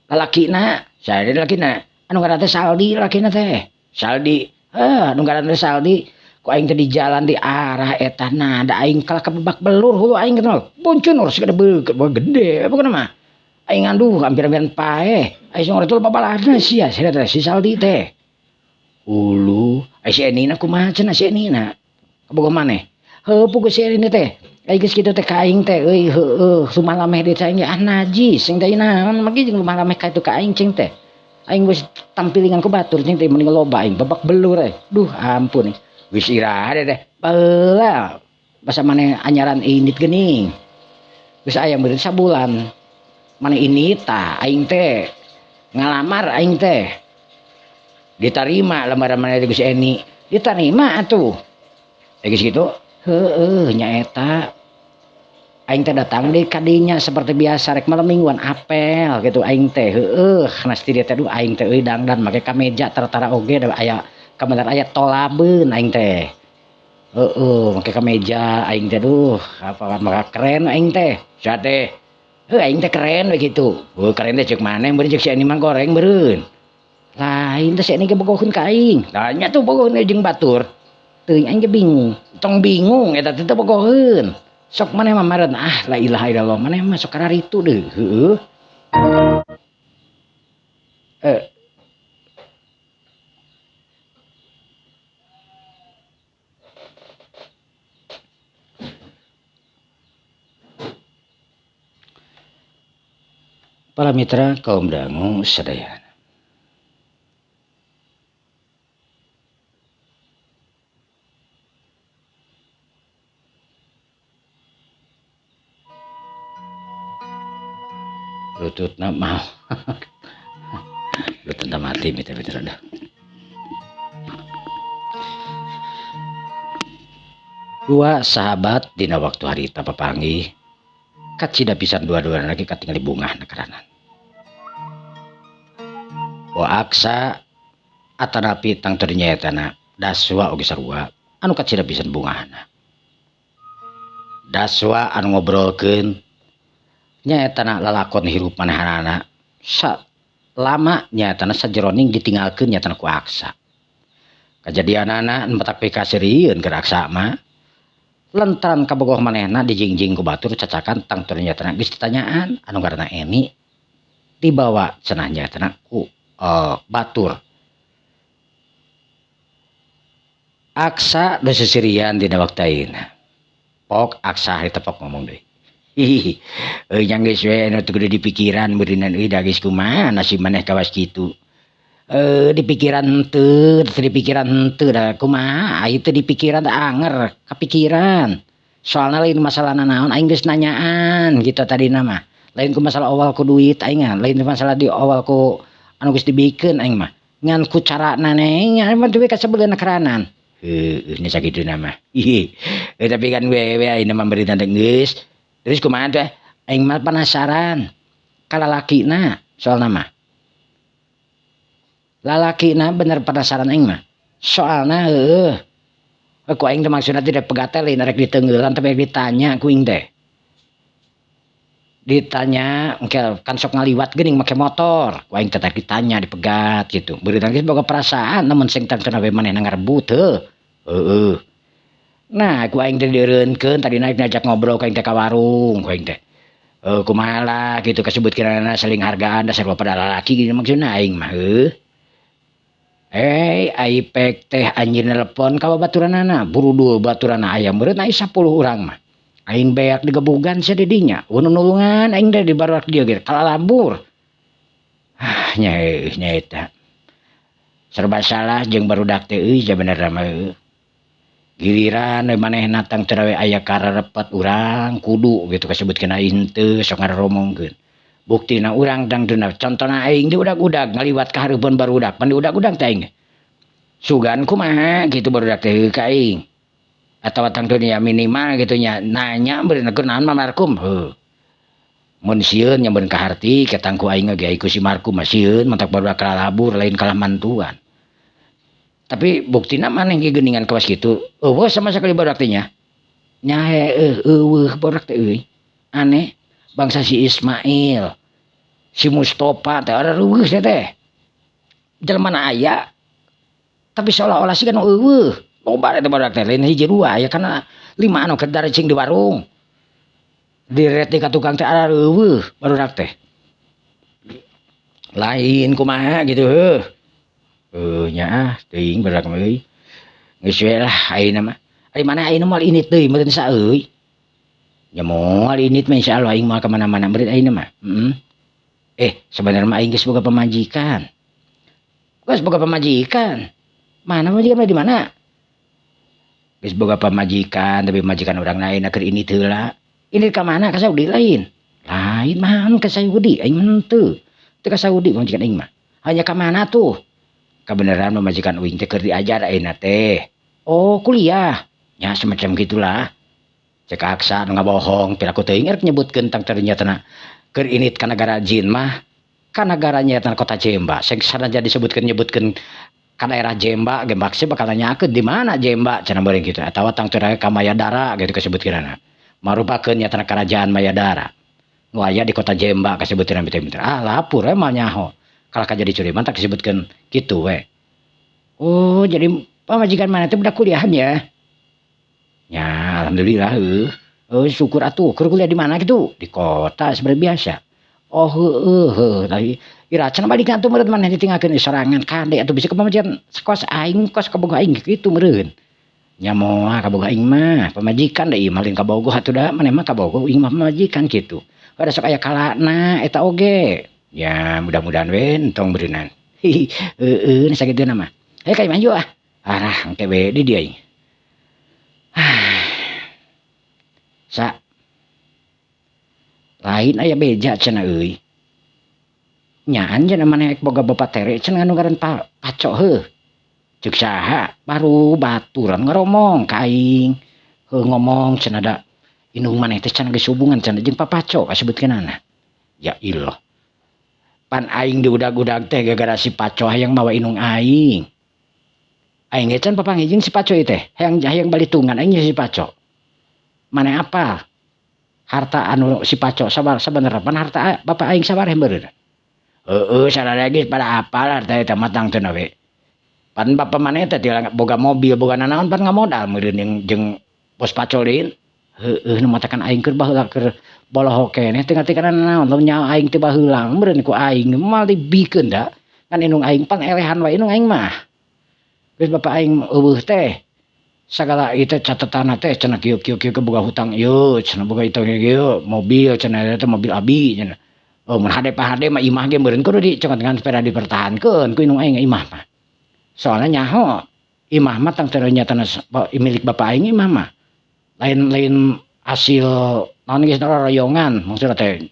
Lalakina, saha teh lalakina? Anu ngaranna teh Saldi lalakina teh. Saldi. Anu ngaranna teh Saldi. Ku aing teh di jalan di arah eta nada aing kala kabebak belur hulu aing kenal. Boncun urus gede gede pokona mah. Aing aduh hampir-hampiran pae. Aing sing urang babalana sia teh si Saldi teh. Ulu, si Enina kumaha cenah si Enina? Kabogoh maneh. Puguh si Enina teh. Aing geus kitu teh ka aing teh euy sumalameh deui aing najis sing teh naon magi jeung lumalameh ka itu ka aing cing teh. Aing geus tampilingan ku batur cing teh mending loba aing babak belur Duh ampun. Wis iraha deh. Baheula. Basa maneh anyaran init geuning. Geus aya meureun sabulan. Maneh init tah aing teh ngalamar aing teh. Ditarima lamaran maneh Gus Eni. Ditarima atuh. Geus kitu? Heueuh nyaeta. Aing teh datang deui ka dinya seperti biasa rek malam mingguan apel gitu aing teh. Heueuh nasti dia teh duh aing teh euy dangdan make kameja tara-tara oge da aya kabener aya tolabeun aing teh. Heeh, make kameja aing teh duh apa maka keren aing teh. Sia teh. Heuh aing teh keren we kitu. Heuh keren teh ceuk maneh beureun ceuk si Eni mah goreng beureun. Lain teh si Eni ge bogoheun ka aing. Tah nya tuh bogoheun jeung batur. Teuing aing ge bingung. Tong bingung eta teh bogoheun. Sok maneh mah maren la ilaha illallah maneh mah sok kararitu deui. Heueuh. Eh, para mitra kaum dangu sadaya. Lututna mau. Lututna mati mitra-mitra dah. Dua sahabat dina waktu harita papanggih kacida pisan dua-duana lagi katingali bungah nakaranan. O aksa atanapi tang teu dinyaetana daswa oge sarua anu kacida pisan bungahna. Daswa anu ngobrolkeun nyaetana lalakon hirup manehanana lama nyaetana sajeroning ditinggalkeun nyaetana ku aksa. Kajadianana batak pikasirieun keur aksa mah lantaran kabogoh manehna dijingjing ku batur cacakan tang ternyata geus ditanyaan anu ngaranna Eni dibawa cenah nyaetana ku batur. Aksa geus sisirian dina waktu ayeuna. Pok aksa harita pok ngomong deui. Hihi. Nya geus we anu teu kudu dipikiran beurinan euy da geus kumaha nasib maneh kawas kitu. Di pikiran henteu da kumaha ieu teh di pikiran da anger kapikiran soalna lain masalah naon aing geus nanyaan gitu tadina mah lain ku masalah awal ku duit aing lain masalah di awal ku anu geus dibikeun aing mah ngan ku carana nya mah duwe kasebeuleun keranan heuh nya sakideuna mah tapi kan we ayeuna mah beurina teh geus terus kumaha teh aing mah penasaran ka lalakina soalna mah lalakina bener penasaran aing mah soalna heueuh ku aing teh maksudna tidak pegat teh lain rek diteungeulan tapi ditanya ku aing teh ditanya engke kan sok ngaliwat geuning make motor ku aing teh ditanya dipegat gitu beureuh geus boga perasaan namun sing tangtuna we manehna ngarebut heueuh nah ku aing teh dieureunkeun tadi naik diajak ngobrol ku aing teh ka warung ku aing teh kumaha lah gitu kasebut kirana saling hargaan dasar pada lalaki gitu maksudna aing mah Aipek teh anjir nelpon ka babaturanana burudul baturana aya meureun aya 10 urang mah aing beak digebugan sia di dinya nulungan aing teh di barudak dieu ge kalalabur nya eta serba salah jeung barudak teh euy benerna mah giliran manehna tang teu aya karerepet urang kudu gitu kasebutkeun aing teu sok ngaromongkeun buktina urang dangduna contona aing di udag-udag ngaliwat ka hareupeun barudak pan di udag-udag teh aing sugan kumaha gitu barudak teh ka aing atawa tang dunia minimal gitu nya nanya beureuh naon mamarkum mun sieun nya beun kaharti ketangku aing ge ku si markum mah sieun mantak barudak kalalabur lain kalah mantuan tapi buktina maneh ge geuningan kawas kitu eueuh sama sakali barudak teh nya eueuh barudak teh euy aneh bangsa si Ismail si Mustofa teh ada reueuh teh jelema aya tapi seolah-olah sih kan eueuh loba eta barudak teh lain hiji dua aya kana 5 anu kedar cing di warung direti ka tukang teh ada reueuh barudak teh lain kumaha gitu nya teuing barudak mah euy geus we lah ayeuna mah ari mana ayeuna moal init deui meureun saeuy nya moal init mah insyaallah aing moal ka mana-mana meureun ayeuna mah sebenarnya mah aing geus boga pamajikan. Mana pamajikan di mana? Geus boga pamajikan tapi majikan orang lain keur ini heula. Ini ka mana ka Saudi lain? Lain mah ka Saudi aing mah teu. Teu ka Saudi majikan aing mah. Hanya ka mana tuh? Kebenaran majikan uing teh keur diajar ayeuna teh. Oh, kuliah. Ya semacam gitulah. Cek aksa nu ngabohong pilaku teuing rek nyebutkeun tang ternyata keur init ka negara jin mah ka negaranya eta kota Jemba. Sing sanajan nyebutkeun ka daerah Jemba ge maksud bakal nanyakeun di mana Jemba cenah beuring kitu atawa tang teu ka Mayadara gitu kasebutkeunana. Marupakeun nyata kerajaan Mayadara. Nu aya di kota Jemba kasebutkeun pinter-pinter. Ah lapur mah nyaho. Kalau ka jadi curi mah tak disebutkeun kitu we. Oh, jadi pamajikan mana teh budak kuliahan ya? Ya, alhamdulillah heuh. Oh, syukur atuh. Keur kuliah di mana gitu? Di kota seperti biasa. Oh, heueuh tadi iracan balikan tuh meureun maneh ditinggalkeun sorangan kade atuh bisa ke pamajikan kos aing kos kaboga aing kitu meureun. Nya moal kaboga aing mah pamajikan da ieu malin kabogoh atuh da maneh mah kabogoh aing mah pamajikan kitu. Ada sok aya kalana eta oge. Ya, mudah-mudahan we entong beureunan. Heueuh sakitu mah. Heh ka maju ah. Arah engke we di dieu aing. Sa lain aya beja cenah euy. Nyaan cenah maneh boga bapatere cenah anu ngaran Paco heuh. Ceuk saha baru baturan ngaromong ka aing. Heuh ngomong cenah da indung maneh teh cenah geus hubungan cenah jeung Papaco kasebutkeunana. Ya ilah. Pan aing diudag-udag teh gara-gara si Paco hayang mawa indung aing. Aing ge can papanggih jeung si Paco ieu teh, hayang balitungan aing si Paco. Maneh apal? Harta anu si Paco sabenerna pan harta bapak aing sabareh meureun. Heueuh sadaya geus pada apal harta eta mah tang teu we. Pan bapa maneh teh boga mobil boga nanaon pan ngamodal meureun jeung pos pacolin. Heueuh nu matakan aing keur baheula keur bolohok keneh teu ngarti kana naon lamun nyawa aing teu baheulang meureun ku aing mal dibikeun da. Kan indung aing pan elehan wae indung aing mah. Geus bapa aing eueuh teh sagala itu catetanna teh cenah kieu boga hutang ieu cenah boga itu ieu mobil cenah eta mobil abi cenah. Oh mun hade mah imah ge meureun kudu dicontohan supaya dipertahankeun ku indung aing imah mah. Soalnya nyaho imah mah tang teu nyatana milik bapak aing imah mah. Lain hasil naon geus roroyongan maksudna teh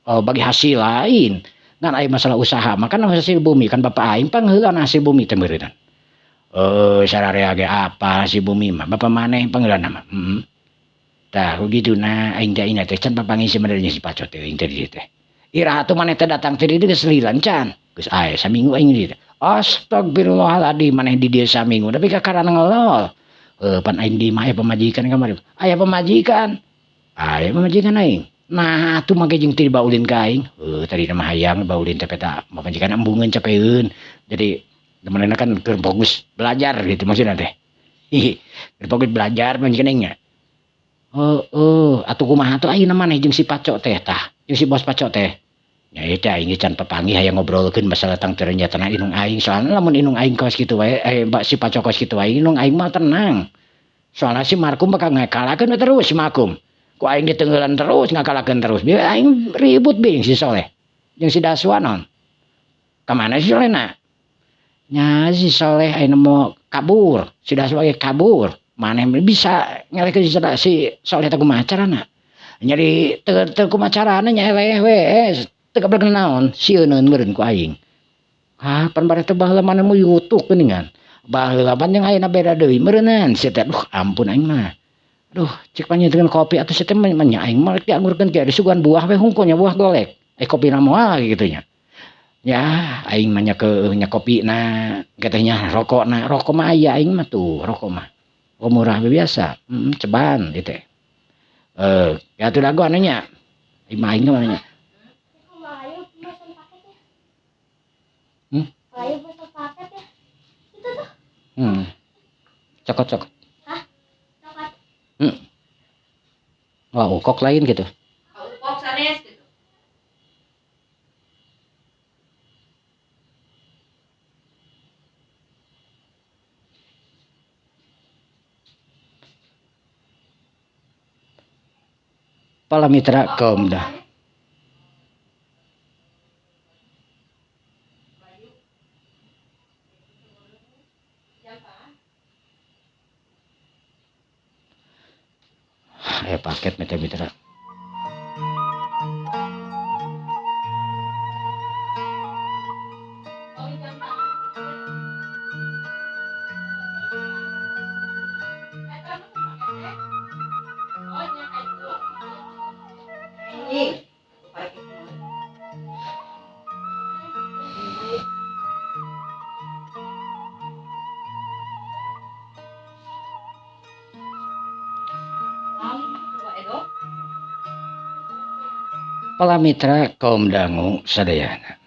bagi hasil lain. Ngan aya masalah usaha mah kan hasil bumi kan bapak aing pangheulan hasil bumi teh meureun. Sararea ge apa hasil bumi mah bapak maneh pangheulan mah. Tah kugituna aing teh ina teh can papangisi benernya si Paco teh aing teh di dieu teh. Ira atuh maneh teh datang teh di dieu geus lilan can. Geus ae saminggu aing di dieu. Astagfirullahaladzim maneh di dieu saminggu tapi kakarana ngelol. Pan aing di mah aya pamajikan kamari. Aya pamajikan. Aya pamajikan aing. Nah atuh mangke jeung teu dibaulin ka aing. Tadi mah hayang baulin teh peta pamajikan embungeun capeun. Jadi temenna kan keur fokus belajar gitu maksudna teh. Keur fokus belajar pamajikan aing nya. Atuh kumaha atuh ayeuna maneh jeung si Paco teh tah, jeung si bos Paco teh. Ya eta aing can papanggih hayang ngobrolkeun masalah tang ternyatana indung aing soalna lamun indung aing kos kitu wae si Paco kos kitu wae indung aing mah tenang. Soalna si Markum bakal ngakalakeun terus si Markum. Ku aing diteungeulan terus ngakalakeun terus. Biar aing ribut jeung si Soleh. Jeung si Daswa non. Ka mana si Solehna? Nya si Soleh ayeuna mau kabur, si Daswa ge kabur. Maneh bisa ngelekeun si Soleh teh kumaha carana. Nyari teu kumaha carana nya eleh we teu kabeureun naon sieuneun meureun ku aing. Pan bari teh baheula maneh mu yutuk geuningan. Baheula pan jeung ayeuna beda deui meureunan sia teh aduh ampun aing mah. Aduh cek panyeutkeun kopi atuh sia teh nya aing mah dianggurkeun ge disuguhan buah we hungkul nya buah golek. Kopina moal kitu nya. Ya aing mah nya kopina katanya rokokna rokok mah aya aing mah tuh rokok mah. Rokok murah biasa. Ceban ieu teh. Ya atuh dago anu nya. Imah aing mah nya. Ayo pesan paket ya. Itu tuh. Cokot. Hah? Cokot. Wah, ukok lain gitu. Ukok sanes gitu. Pala mitra kaum dah. aya paket mitra-mitra. Para mitra kaum dangu sadayana.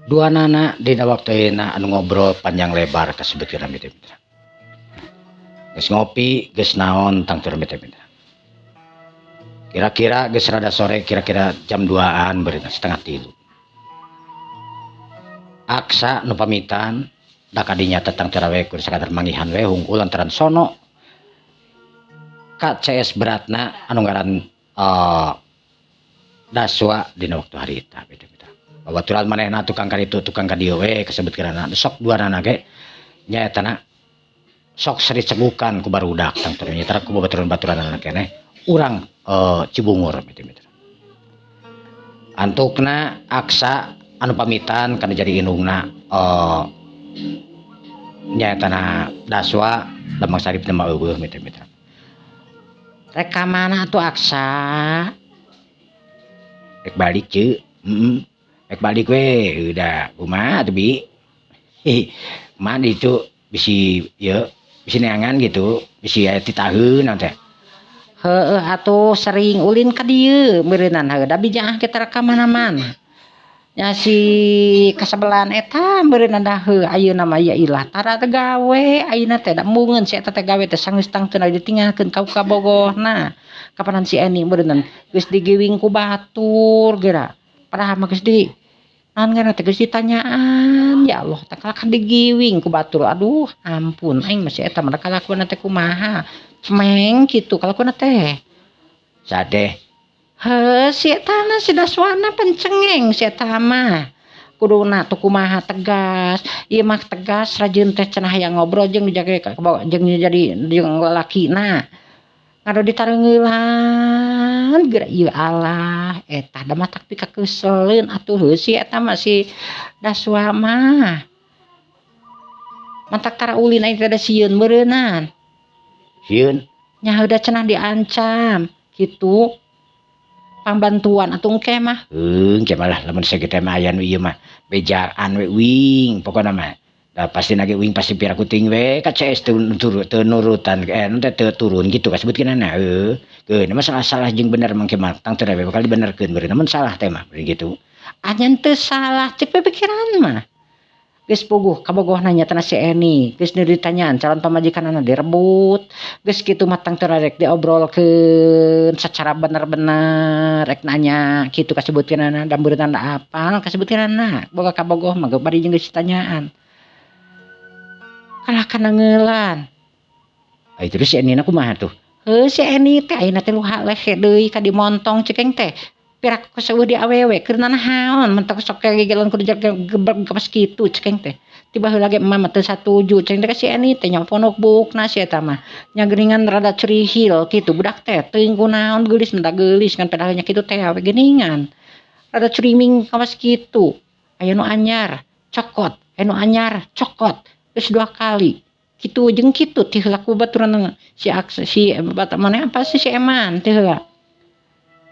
Dua nana dina waktuina anu ngobrol panjang lebar kasebut kira mitra-mitra. Geus ngopi, geus naon tangtur mitra-mitra. Kira-kira geus rada sore, kira-kira jam 2-an beureuh setengah 3. Aksa nu pamitan da kadinya tetang terawe kur sakadar mangihan we hungkul lantaran sono ka CS beratna anu ngaran daswa dina waktu harita mitra-mitra. Babaturan manehna tukang kaditu tukang kadieu we kasebut kirana sok duanana ge nyaetana sok seri cegukan ku barudak tangtur nya ku babaturan-baturanna keneh urang Cibungur mitra-mitra. Antukna aksa anu pamitan kana jadi indungna nyaetana daswa lemang sarip nama eueuh mitra-mitra. Rek ka mana atuh aksa? Rek balik ceuk. Rek balik we udah kumaha atuh bi? Mah ditu bisi ieu bisi neangan gitu, bisi aya titaheun naon teh. Heueuh atuh sering ulin ka dieu beureunan heuh da bijah kita rek ka mana-mana. Nya si kasebelahan eta beureunan da heuh ayeuna mah ya ilah tara teh gawe ayeuna teh da mungeun si eta teh gawe teh sanggeus tangtun ditinggalkeun ka kabogohna. Kapanan si Eni beureunan geus digiwing ku batur geura. Padahal mah geus di naon ngaranna teh geus ditanyaan ya Allah teh kalak digiwing ku batur. Aduh ampun aing mah si eta mah kalakuan teh kumaha. Cemeng kitu kalakuan teh. Sadeh si etana si daswana pencengeng si eta mah kuduna tuh kumaha tegas ieu mah tegas rajin teh cenah hayang ngobrol jeung dijage jeung jadi jeung lalakina ngado ditareungeulan geura ieu Allah eta da mah tak pikakeuseleun atuh si eta mah si daswa mah mantak tara ulin aya teh da sieun beureunan sieun nya udah cenah diancam kitu pambantuan atuh engke mah engke malah lamun sakitu mah aya nu ieu mah bejaan we wing pokona mah da pasti nage wing pasti pira kuting we ka CS teu nurutan teu turun gitu kasebutkeunana geus mah salah jeung bener mangke mah tang teu we bakal dibenerkeun beureuh mun salah teh mah gitu anjeun teu salah cek pikiran mah geus puguh kabogohna nyatana si Eni geus ditanyaan calon pamajikanana direbut geus kitu mah tang teu rek diobrolkeun secara bener-bener rek nanya kitu kasebutkeunana da beureunan da apal kasebutkeunana boga kabogoh mah bari jeung geus ditanyaan kalah kana ngeulan ai terus si Eni na kumaha tuh si Eni teh ayeuna teh luha lehe deui ka dimontong cekeng teh pira kuseueuh di awewe keur naon mentok sok gegelan kudu gepas kitu cekeng teh tiba heula ge emah teu satuju cekeng teh si Eni teh nya ponokbukna si eta mah nya geuningan rada cerihil kitu budak teh teuing kunaon geulis da geulis kan padahal nya kitu teh we geuningan rada criming kawas kitu aya nu anyar cokot aya nu anyar cokot geus 2 kali kitu jeung kitu ti heula ku baturan si batak maneh apa si Eman teh heula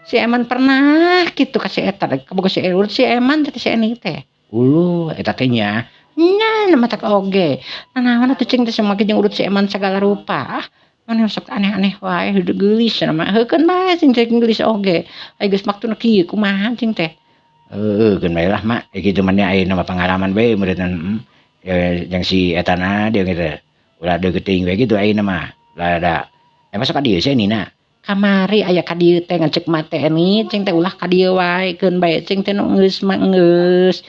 si Eman pernah gitu ka si eta kaboga si urut si Eman teh si Eni teh eta teh nya mah tak oge naon atuh cing teh samake jeung urut si Eman sagala rupa maneh sok aneh-aneh wae heudeuk geulis mah heukeun bae cing teh geulis oge aya geus maktuna kieu kumaha cing teh keun bae lah mak kitu mah ayeuna mah pengalaman bae meureun yang si etana dia gitu ulah ada geuting we gitu ayeuna mah lah ada masuk ka dieu si Nina kamari aya ka dieu teh ngecek mate Eni cing teh ulah ka dieu wae keun bae cing teh nu geus mah geus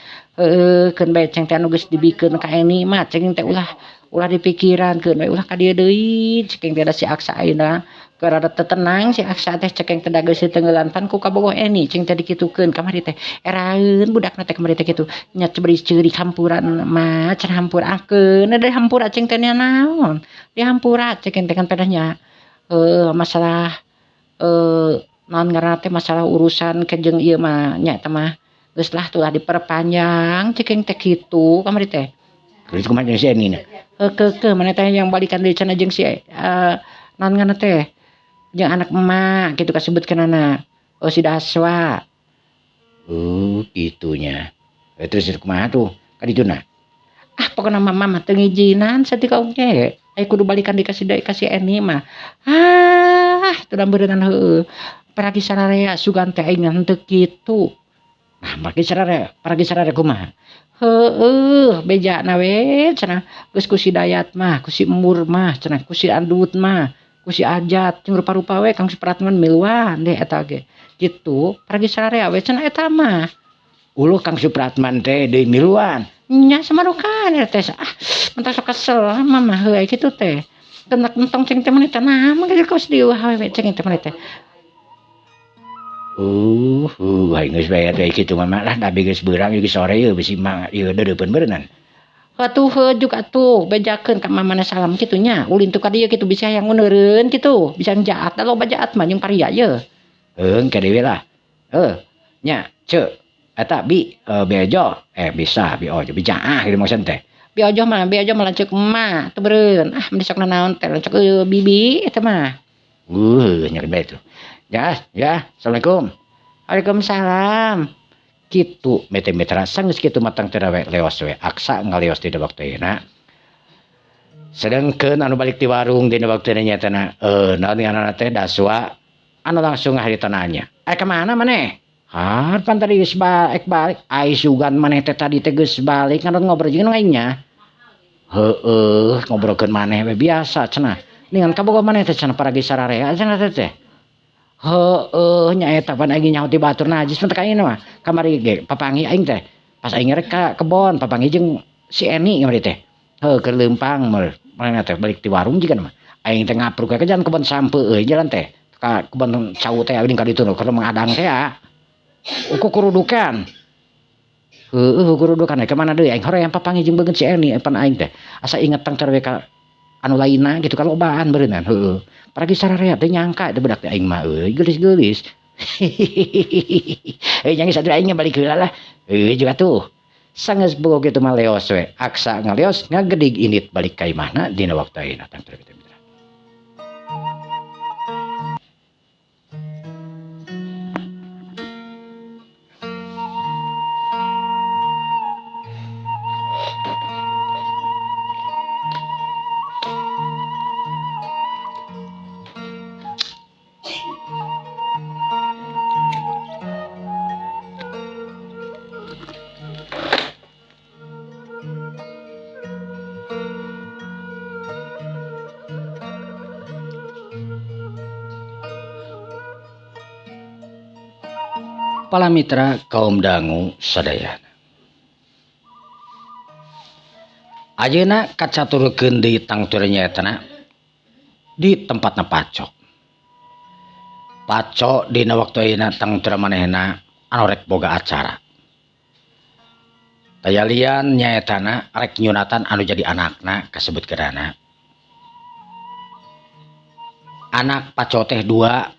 keun bae cing teh nu geus dibikeun ka Eni mah cing teh ulah dipikiran keun bae ulah ka dieu deui cing teh da si Aksa ayeuna rada tenang si Aksa teh cekeng teh dageus tenggelan pan ku kabogoh Eni cing teh dikitukeun kamari teh eraeun budakna teh kamari teh kitu nya ceuri hampuran mah cenah hampurakeun da hampura cing teh naon dihampura cekeng teh kan pedahnya masalah naon ngaranna teh masalah urusan kejeng ieu mah nya eta mah geus lah tuh diperpanjang cekeng teh kitu kamari teh. Terus kumaha jeung si Eni na? Keke mana teh yang balikan deui cenah jeung si naon ngaranna teh jeung anak emak gitu kasebutkeunana si Daswa. Gitunya. Terus kumaha tuh ka dituna? Pokona mama teu ngijinan satika oge aya kudu balikan deui ka si Eni mah teu dambeureunana heueuh paragi sararea sugan teh aing henteu kitu. Nah paragi sararea kumaha? Heueuh bejana we cenah geus ku si Dayat mah ku si Emur mah cenah ku si Andut mah ku si Ajat jeung rupa-rupa we Kang Supratman miluan deh eta ge kitu paragi sararea we cenah eta mah. Uluh Kang Supratman teh deui miluan. Nya samarukan teh mentang sok kesel mama heuh kitu teh. Tenak mentong cing teh meneh teh naon geus kaos dieuwah we cing teh meneh teh. Aing geus bae teh kitu mah lah da geus beurang geus sore ieu bisi mah ieu deudeupeun beureunan. Atuh hejuk atuh bejakeun ka mamana salam kitu nya ulin tu ka dieu kitu bisa yang nguneureun kitu bisa jaat da loba jaat mah jeung paria ye. Heung ka dewe lah. Nya ceuk eta bejo bisa biojo bijaah kitu maksud teh. Biojo mah lanceuk emak teu beureun mendesok naon teh lanceuk bibi eta mah. Nyeri bae tuh. Ya, Assalamualaikum. Waalaikumsalam. Kitu mete-metera geus kitu matang teh leos we Aksa ngaleos di waktueuna. Sedengkeun anu balik ti warung dina waktueuna nyatana naon ngaranna teh Daswa anu langsung ngaharitananya. Ka mana maneh? Pan tadi geus balik. Ai sugan maneh teh tadi teh geus balik ngan ngobrol jeung aing nya. Ngobrolkeun maneh we biasa cenah. Ningan kabogoh maneh teh cenah paragi sararea cenah teh. Nya eta pan aing nyaho ti batur najis teh ka mah kamari ge papangih aing teh pas aing rek ka kebon papangih jeung si Eni kamari teh keur leumpang mana teh balik ti warung jigan mah aing teh ngapruk ke jalan kebon sampeu jalan teh ka kebon cau teh geuning ka ditu keur mengadang teh kurudukan kurudukan ke mana deui aing horeang papangih jeung beungeut si Eni pan aing teh asa inget tang terwe ka anu lainna gitu kan lobaan beureunan paragi sararea teh nyangka teh budak teh aing mah geulis-geulis. Jangan sadar aing balik heula lah. Juga tuh. Sangeus bogo kitu mah leos we. Aksa ngaleos ngagedig init balik ka imahna dina waktu ayeuna tang terwe. Para mitra kaum dangu sadayana. Ayeuna kacaturkeun deui tangtur nyaetana di tempatna Pacok. Pacok dina waktu ayeuna tangtur manehna anu rek boga acara. Tayalian nyaetana rek nyunatan anu jadi anakna kasebutkeunana. Anak Pacok teh 2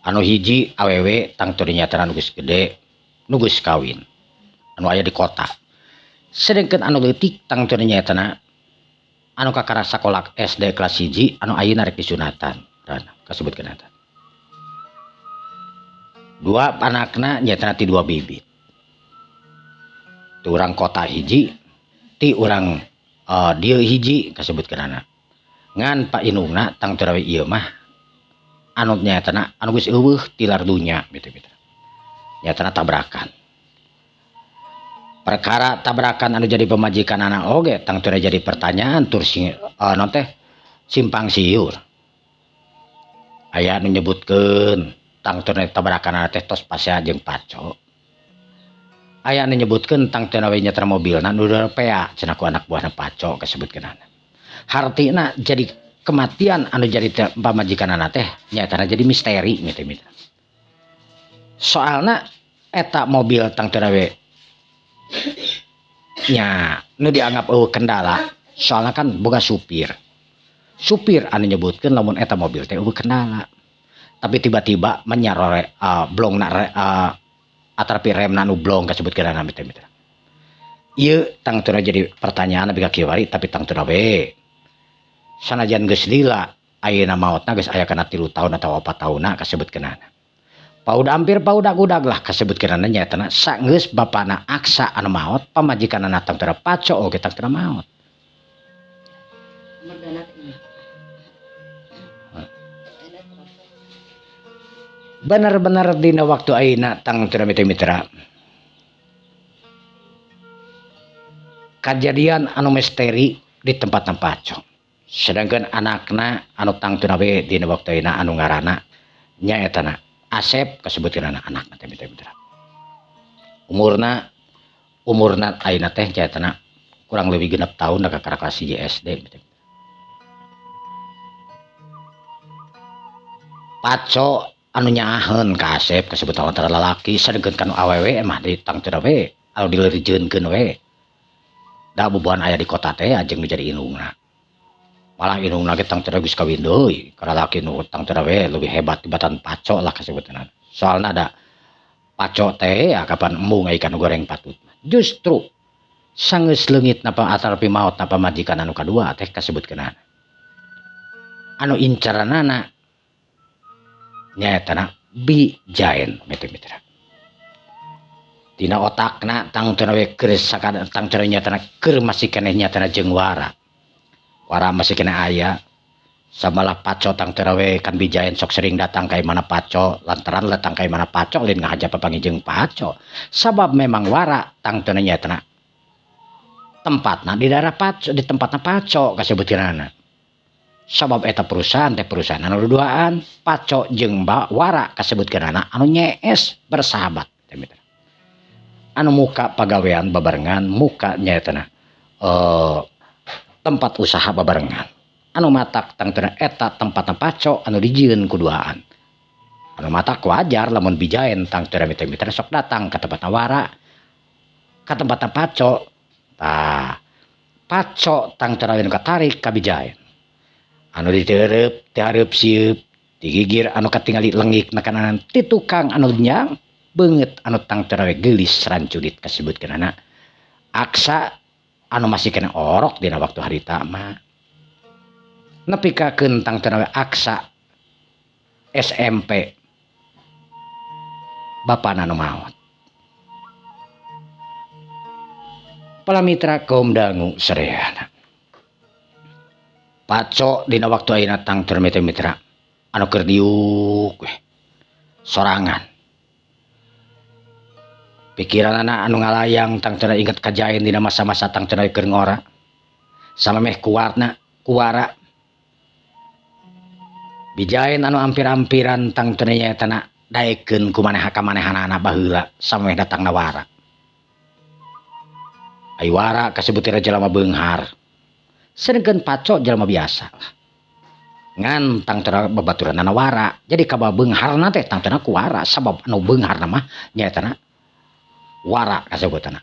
anu hiji awewe tangtur nyatana nu geus gede nu geus kawin anu aya di kota sedengkeun anu leutik tangtur nyatana anu kakara sakola SD kelas 1 anu ayeuna rek disunatan dan kasebutkeun eta 2 anakna nyatana ti 2 bibit ti urang kota hiji ti urang dieu hiji kasebutkeunana ngan Pak Inungna tangtur awewe ieu mah anu nyatana anu geus eueuh tilar dunya gitu-gitu. Nyatana tabrakan. Perkara tabrakan anu jadi pemajikan anak oge tangtur jadi pertanyaan tur non teh simpang siur. Aya anu nyebutkeun tangtur tabrakan anak teh tos pasea jeung Pacok. Aya anu nyebutkeun tangtur we nyatra mobilna nu pea cenah ku anak buahna Pacok kasebutkeunana. Hartina jadi kematian anu jadi pamajikanana teh nyatana jadi misteri mitra. Soalna eta mobil tang teu we nya nu dianggap kendala soalnya kan boga supir anu nyebutkeun lamun eta mobil teh kendala tapi tiba-tiba menyarore blongna atrapi remna nu blong kasebutkeun mitra. Ieu tang teu jadi pertanyaan abi ka kieu wari tapi tang teu we sanajan geus lila ayeuna maotna geus aya kana 3 tahun atau 4 tahunna kasebutkeunana. Pauda gudag lah kasebutkeunana nyatana sageus bapana Aksa anu maot pamajikanana tang teu Paco oge tang teu maot. Bener-bener dina waktu ayeuna tang teu mitra. Kejadian anu misteri di tempatna Paco. Sedangkan anakna anu tang teu we dina waktu ayeuna anu ngaranna nyaetana Asep kasebutkeun anakna teh mitra. Umurna ayeuna teh nyaetana kurang leuwih 6 tahun da ka kelas 1 SD mitra. Paco anu nyaaheun ka Asep kasebut antara lalaki sadengkeun kanu awewe mah di tang teu we anu dileurjeunkeun we. Da boboan aya di kota teh ajeng nu jadi indungna. Malah indungna ge tang teu geus kawin deui ka lalaki nu tang teu we leuwih hebat tibatan Paco lah kasebutna. Soalna ada Paco teh kapan embung ai kanu goreng patut. Justru sangeus leungitna atarpi maotna pamajikan anu kadua teh kasebutkeunana. Anu incaranana nyaetana Bijaen mitra. Dina otakna tang teu we keur sakada tang teu nyatana keur masih keneh nyatana jeung wara masih keneh aya samalah Paco tang teu we kan Bijaen sok sering datang ka mana Paco lantaran datang ka mana Paco lain ngahaja papanggih jeung Paco sabab memang wara tang teu nyatana tempatna di daerah Paco di tempatna Paco kasebutkeunana sabab eta perusahaan anu duaan Paco jeung wara kasebutkeunana anu nyees bersahabat teh mitra. Anu muka pagawean babarengan muka nyaetana tempat usaha babarengan anu matak tang teu eta tempatna Paco anu dijieun kuduaan anu matak wajar lamun Bijaen tang teu mitra sok datang ka tempatna wara ka tempatna Paco tah Paco tang teu nu katarik ka Bijaen anu diteureub teu hareup sieup digigir anu katingali leungikna kananan ti tukang anu nyang beungeut anu tang teu geulis ranculit kasebutkeunana Aksa anu masih kena orok dina waktu harita mah nepi ka tang teu Aksa SMP bapana anu maot. Para mitra kaum dangu sareana Paco dina waktu ayeuna tang teu mitra anu keur diuk we sorangan pikiranna anu ngalayang tang teu inget kajaen dina masa-masa tang teu keur ngora samemeh kuwarna kuwara Bijaen anu ampir-ampiran tang teu nyatana daekeun kumaneha kamanehanana baheula samemeh datangna wara. Ai wara kasebut jalma beunghar sedengkeun Paco jalma biasa ngan tang teu babaturanna wara jadi ka beungharna teh tang teu ku wara sabab anu beungharna mah nyatana wara kasebutna.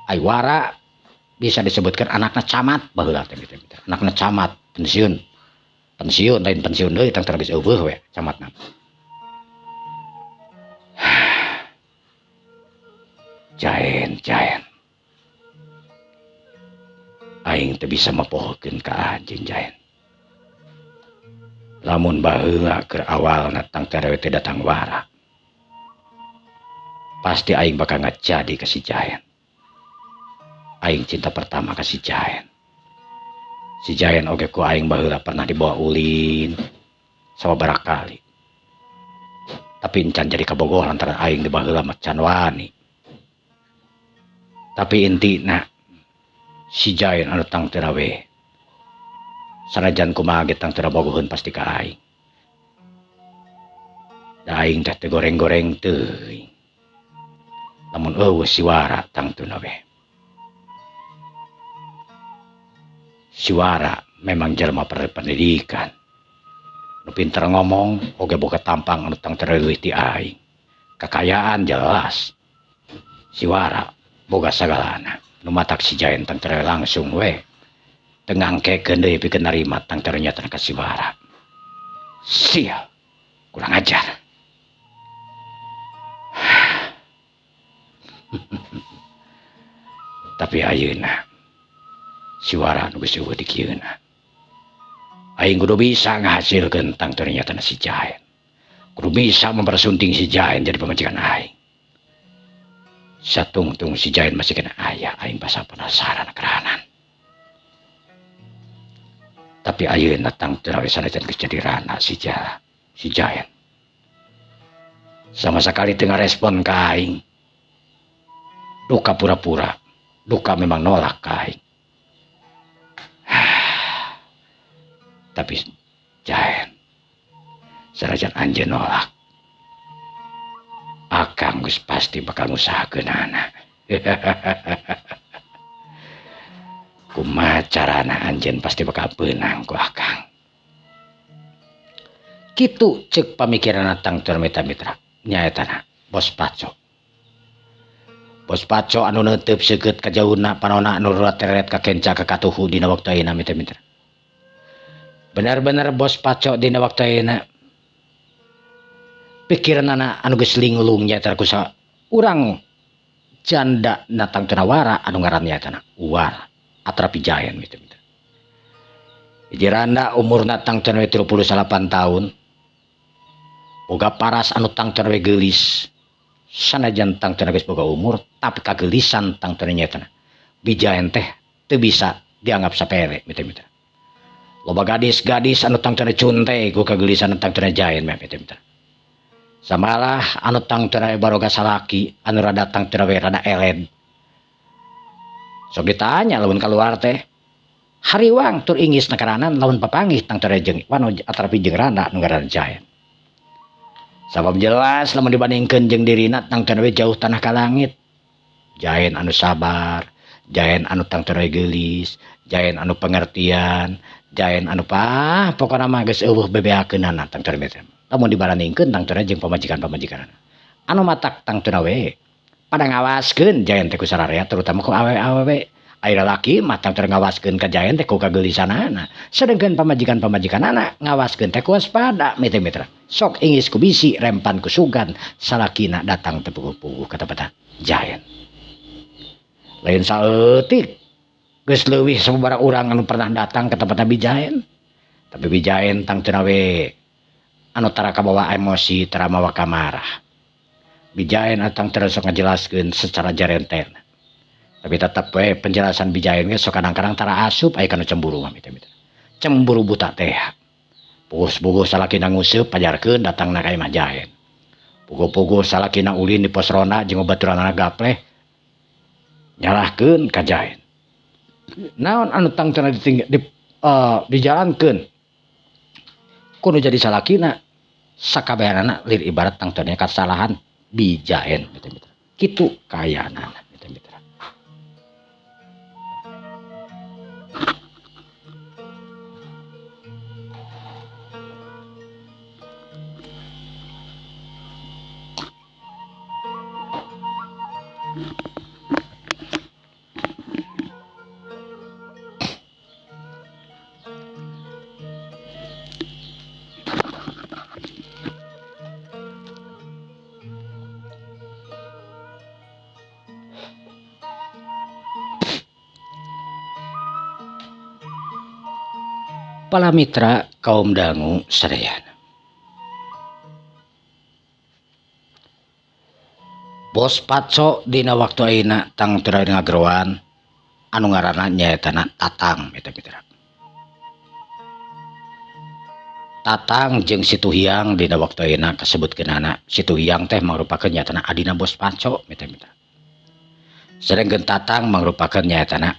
Ai wara bisa disebutkan anakna camat baheula teh mitra. Anakna camat pensiun lain pensiun deui tang teu geus eueuh we camatna. Jaen aing teu bisa mapohokeun ka anjeun Jaen. Lamun baheula keur awalna tang teu teh datang wara pasti aing bakal ngajadi ka si Jaen. Aing cinta pertama ka si Jaen. Si Jaen oge ku aing baheula pernah dibawa ulin sababaraha kali. Tapi encan jadi kabogoh lantaran aing di baheula macan wani. Tapi intina si Jaen anu tang teu we sanajan kumaha ge tang teu bogoheun pasti ka aing. Da aing teh teu goreng-goreng teuing. Lamun eueuh si wara tang teu we. Si wara memang jelema berpendidikan. Nu pinter ngomong oge boga tampang anu tang terleuwih ti aing. Kekayaan jelas. Si Wara boga sagalana. Nu matak si Jaen tang terleuwih langsung we. Teu ngangkekeun deui pikeun narima tang ternyata ka si Wara. Sia. Kurang ajar. Tapi ayeuna si Wara nu geus eueuh di kieuna. Aing kudu bisa ngahasilkeun tang ternyata si Jaen. Kudu bisa mempersunting si Jaen jadi pemajikan aing. Satungtung si Jaen masih kena ayah, aing basa penasaran kerahanan. Tapi ayeuna tang teu sanajan geus jadi rana si Jaen. Sama sekali teu ngarespon ka aing. Duka pura-pura, duka memang nolak ka aing. Tapi Jaen, sanajan anjeun nolak, akang geus pasti bakal ngusahakeunana. Kumaha carana anjeun pasti bakal beunang ku akang. Kitu ceuk pamikiranna tang tur mitra-mitra nyaetana Bos Paco. Bos Paco anu neuteub seukeut ka jauhna panonna anu teret ka kenca ka katuhu dina waktu ayeuna mitra-mitra. Benar-benar Bos Paco dina waktu ayeuna pikiranna anu geus linglung nyaeta ku sa urang janda natang tuna Wara anu ngaran nyaetana Wara atrapi Jaen mitra-mitra. Hiji randa umurna tang tuna 38 tahun. Boga paras anu tang tuna geulis. Sanajan tang tuna geus boga umur tapi kagelisan tang tuna nyaetana. Bijaen teh teu bisa dianggap sapere mitra-mitra. Loba gadis-gadis anu tang tuna cunte ku kagelisan tang tuna Jaen mitra-mitra. Samalah anu tang tuna baroga salaki anu rada tang tuna we rada eled. Sok ditanya lamun kaluar teh hariwang tur ingis nakaranan lamun papanggih tang tuna jeung wanu atrapi jeung randa anu ngaranna Jaen. Sabab jelas lamun dibandingkeun jeung dirina tang tuna we jauh tanah ka langit. Jaen anu sabar, Jaen anu tang tuna geulis, Jaen anu pengertian, Jaen anu pokona mah geus eueuh bebeakeunana tang tuna mitra. Lamun dibandingkeun tang tuna jeung pamajikan-pamajikanana. Anu matak tang tuna we pada ngawaskeun Jaen teh ku sararea terutama ku awewe. Ai lalaki mah tang tuna ngawaskeun ka Jaen teh ku kagelisanana. Sedengkeun pamajikan-pamajikanana ngawaskeun teh ku waspada mitra-mitra. Sok ingis ku bisi rempan ku sugan salakina datang teu puguh-puguh ka tempat Jaen. Lain saeutik geus leuwih sababaraha urang anu pernah datang ke tempat Bijaen. Tapi Bijaen tang teu we anu tara kabawa emosi, tara mawa kamarah. Bijaen tang teu sok ngajelaskeun secara jarenten. Tapi tetap we penjelasan Bijaen ge sok kadang-kadang tara asup aya kana cemburu mitra-mitra. Cemburu buta teh. Puguh-puguh salakina nguseup pajarkeun datangna ka imah Jaen. Puguh-puguh salakina ulin di pos ronda jeung babaturanna gapleh nyalahkeun ka Jaen. Naon anu tang teu dijalankeun kudu jadi salakina sakabehanana lir ibarat tang teu kasalahan Bijaen mitra-mitra. Kitu kaayana mitra-mitra. Para mitra kaum dangu sadayana. Bos Paco dina waktu ayeuna tang teu ngageroan anu ngaranna nyaetana Tatang mitra-mitra. Tatang jeung Situhiang dina waktu ayeuna kasebutkeunana Situhiang teh mangrupakeun nyaetana adina Bos Paco mitra-mitra. Sedangkeun Tatang mangrupakeun nyaetana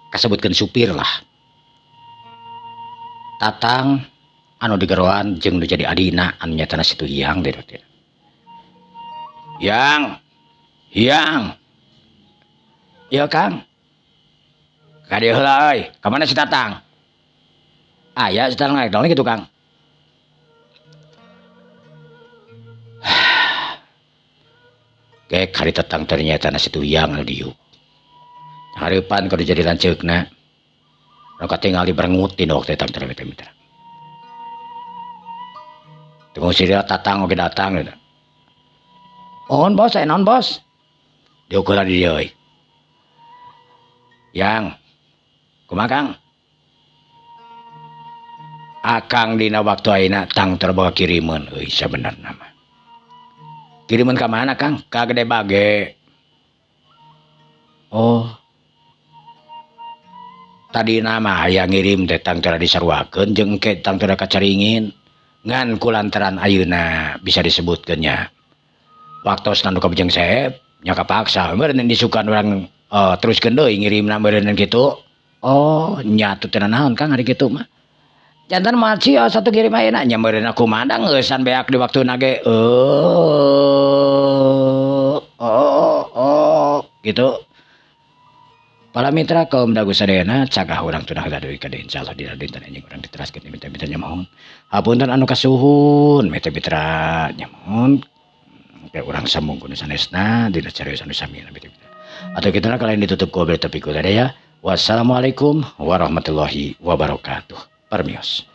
kasebutkeun supir lah. Tatang anu digeroan jeung nu jadi adina anu nyatana Situhiang deui. Hiang. Iya, Kang. Ka dieu heula euy, ka mana si Tatang? Aya si Tatang naik dong kitu Kang. Kek hari Tatang ternyata nasi tuyang anu diuk. Hareupan kudu jadi lanceukna. Nu katingali berengut dina waktu Tatang teh mitra. Tunggu si Tatang oge datang gitu. On bos, non bos. Diukur di dia euy. Yang kumaha Kang? Akang dina waktu ayeuna tang terbawa kiriman euy sabenerna mah. Kiriman ka mana Kang? Ka Gede Bage. Oh. Tadi nama aya ngirim teh tang teu disaruakeun jeung engke tang teu kacaringin. Ngan kulantaran ayeuna bisa disebutkeun nya. Waktos nu kabujeng Saeb nya kapaksa meureun disukan urang teruskeun deui ngirimna meureun kitu. Oh, nya teu naon Kang ari kitu mah. Jantan maci satu kirim ayeuna nya meureun aku mandang eusan beak di waktuna ge. Gitu. Para mitra kaum dagu sadayana cagah urang tunah deui ka insyaallah dina dinten anjing urang diteraskeun mitra-mitra nya mohon. Hapunten anu kasuhun mitra-mitra nya mohon. Kayak urang sambung kudu sanesna dina cariyos anu sami mitra-mitra. Atau kita kalian ditutup ku berita piku ya. Wassalamualaikum warahmatullahi wabarakatuh. Permios.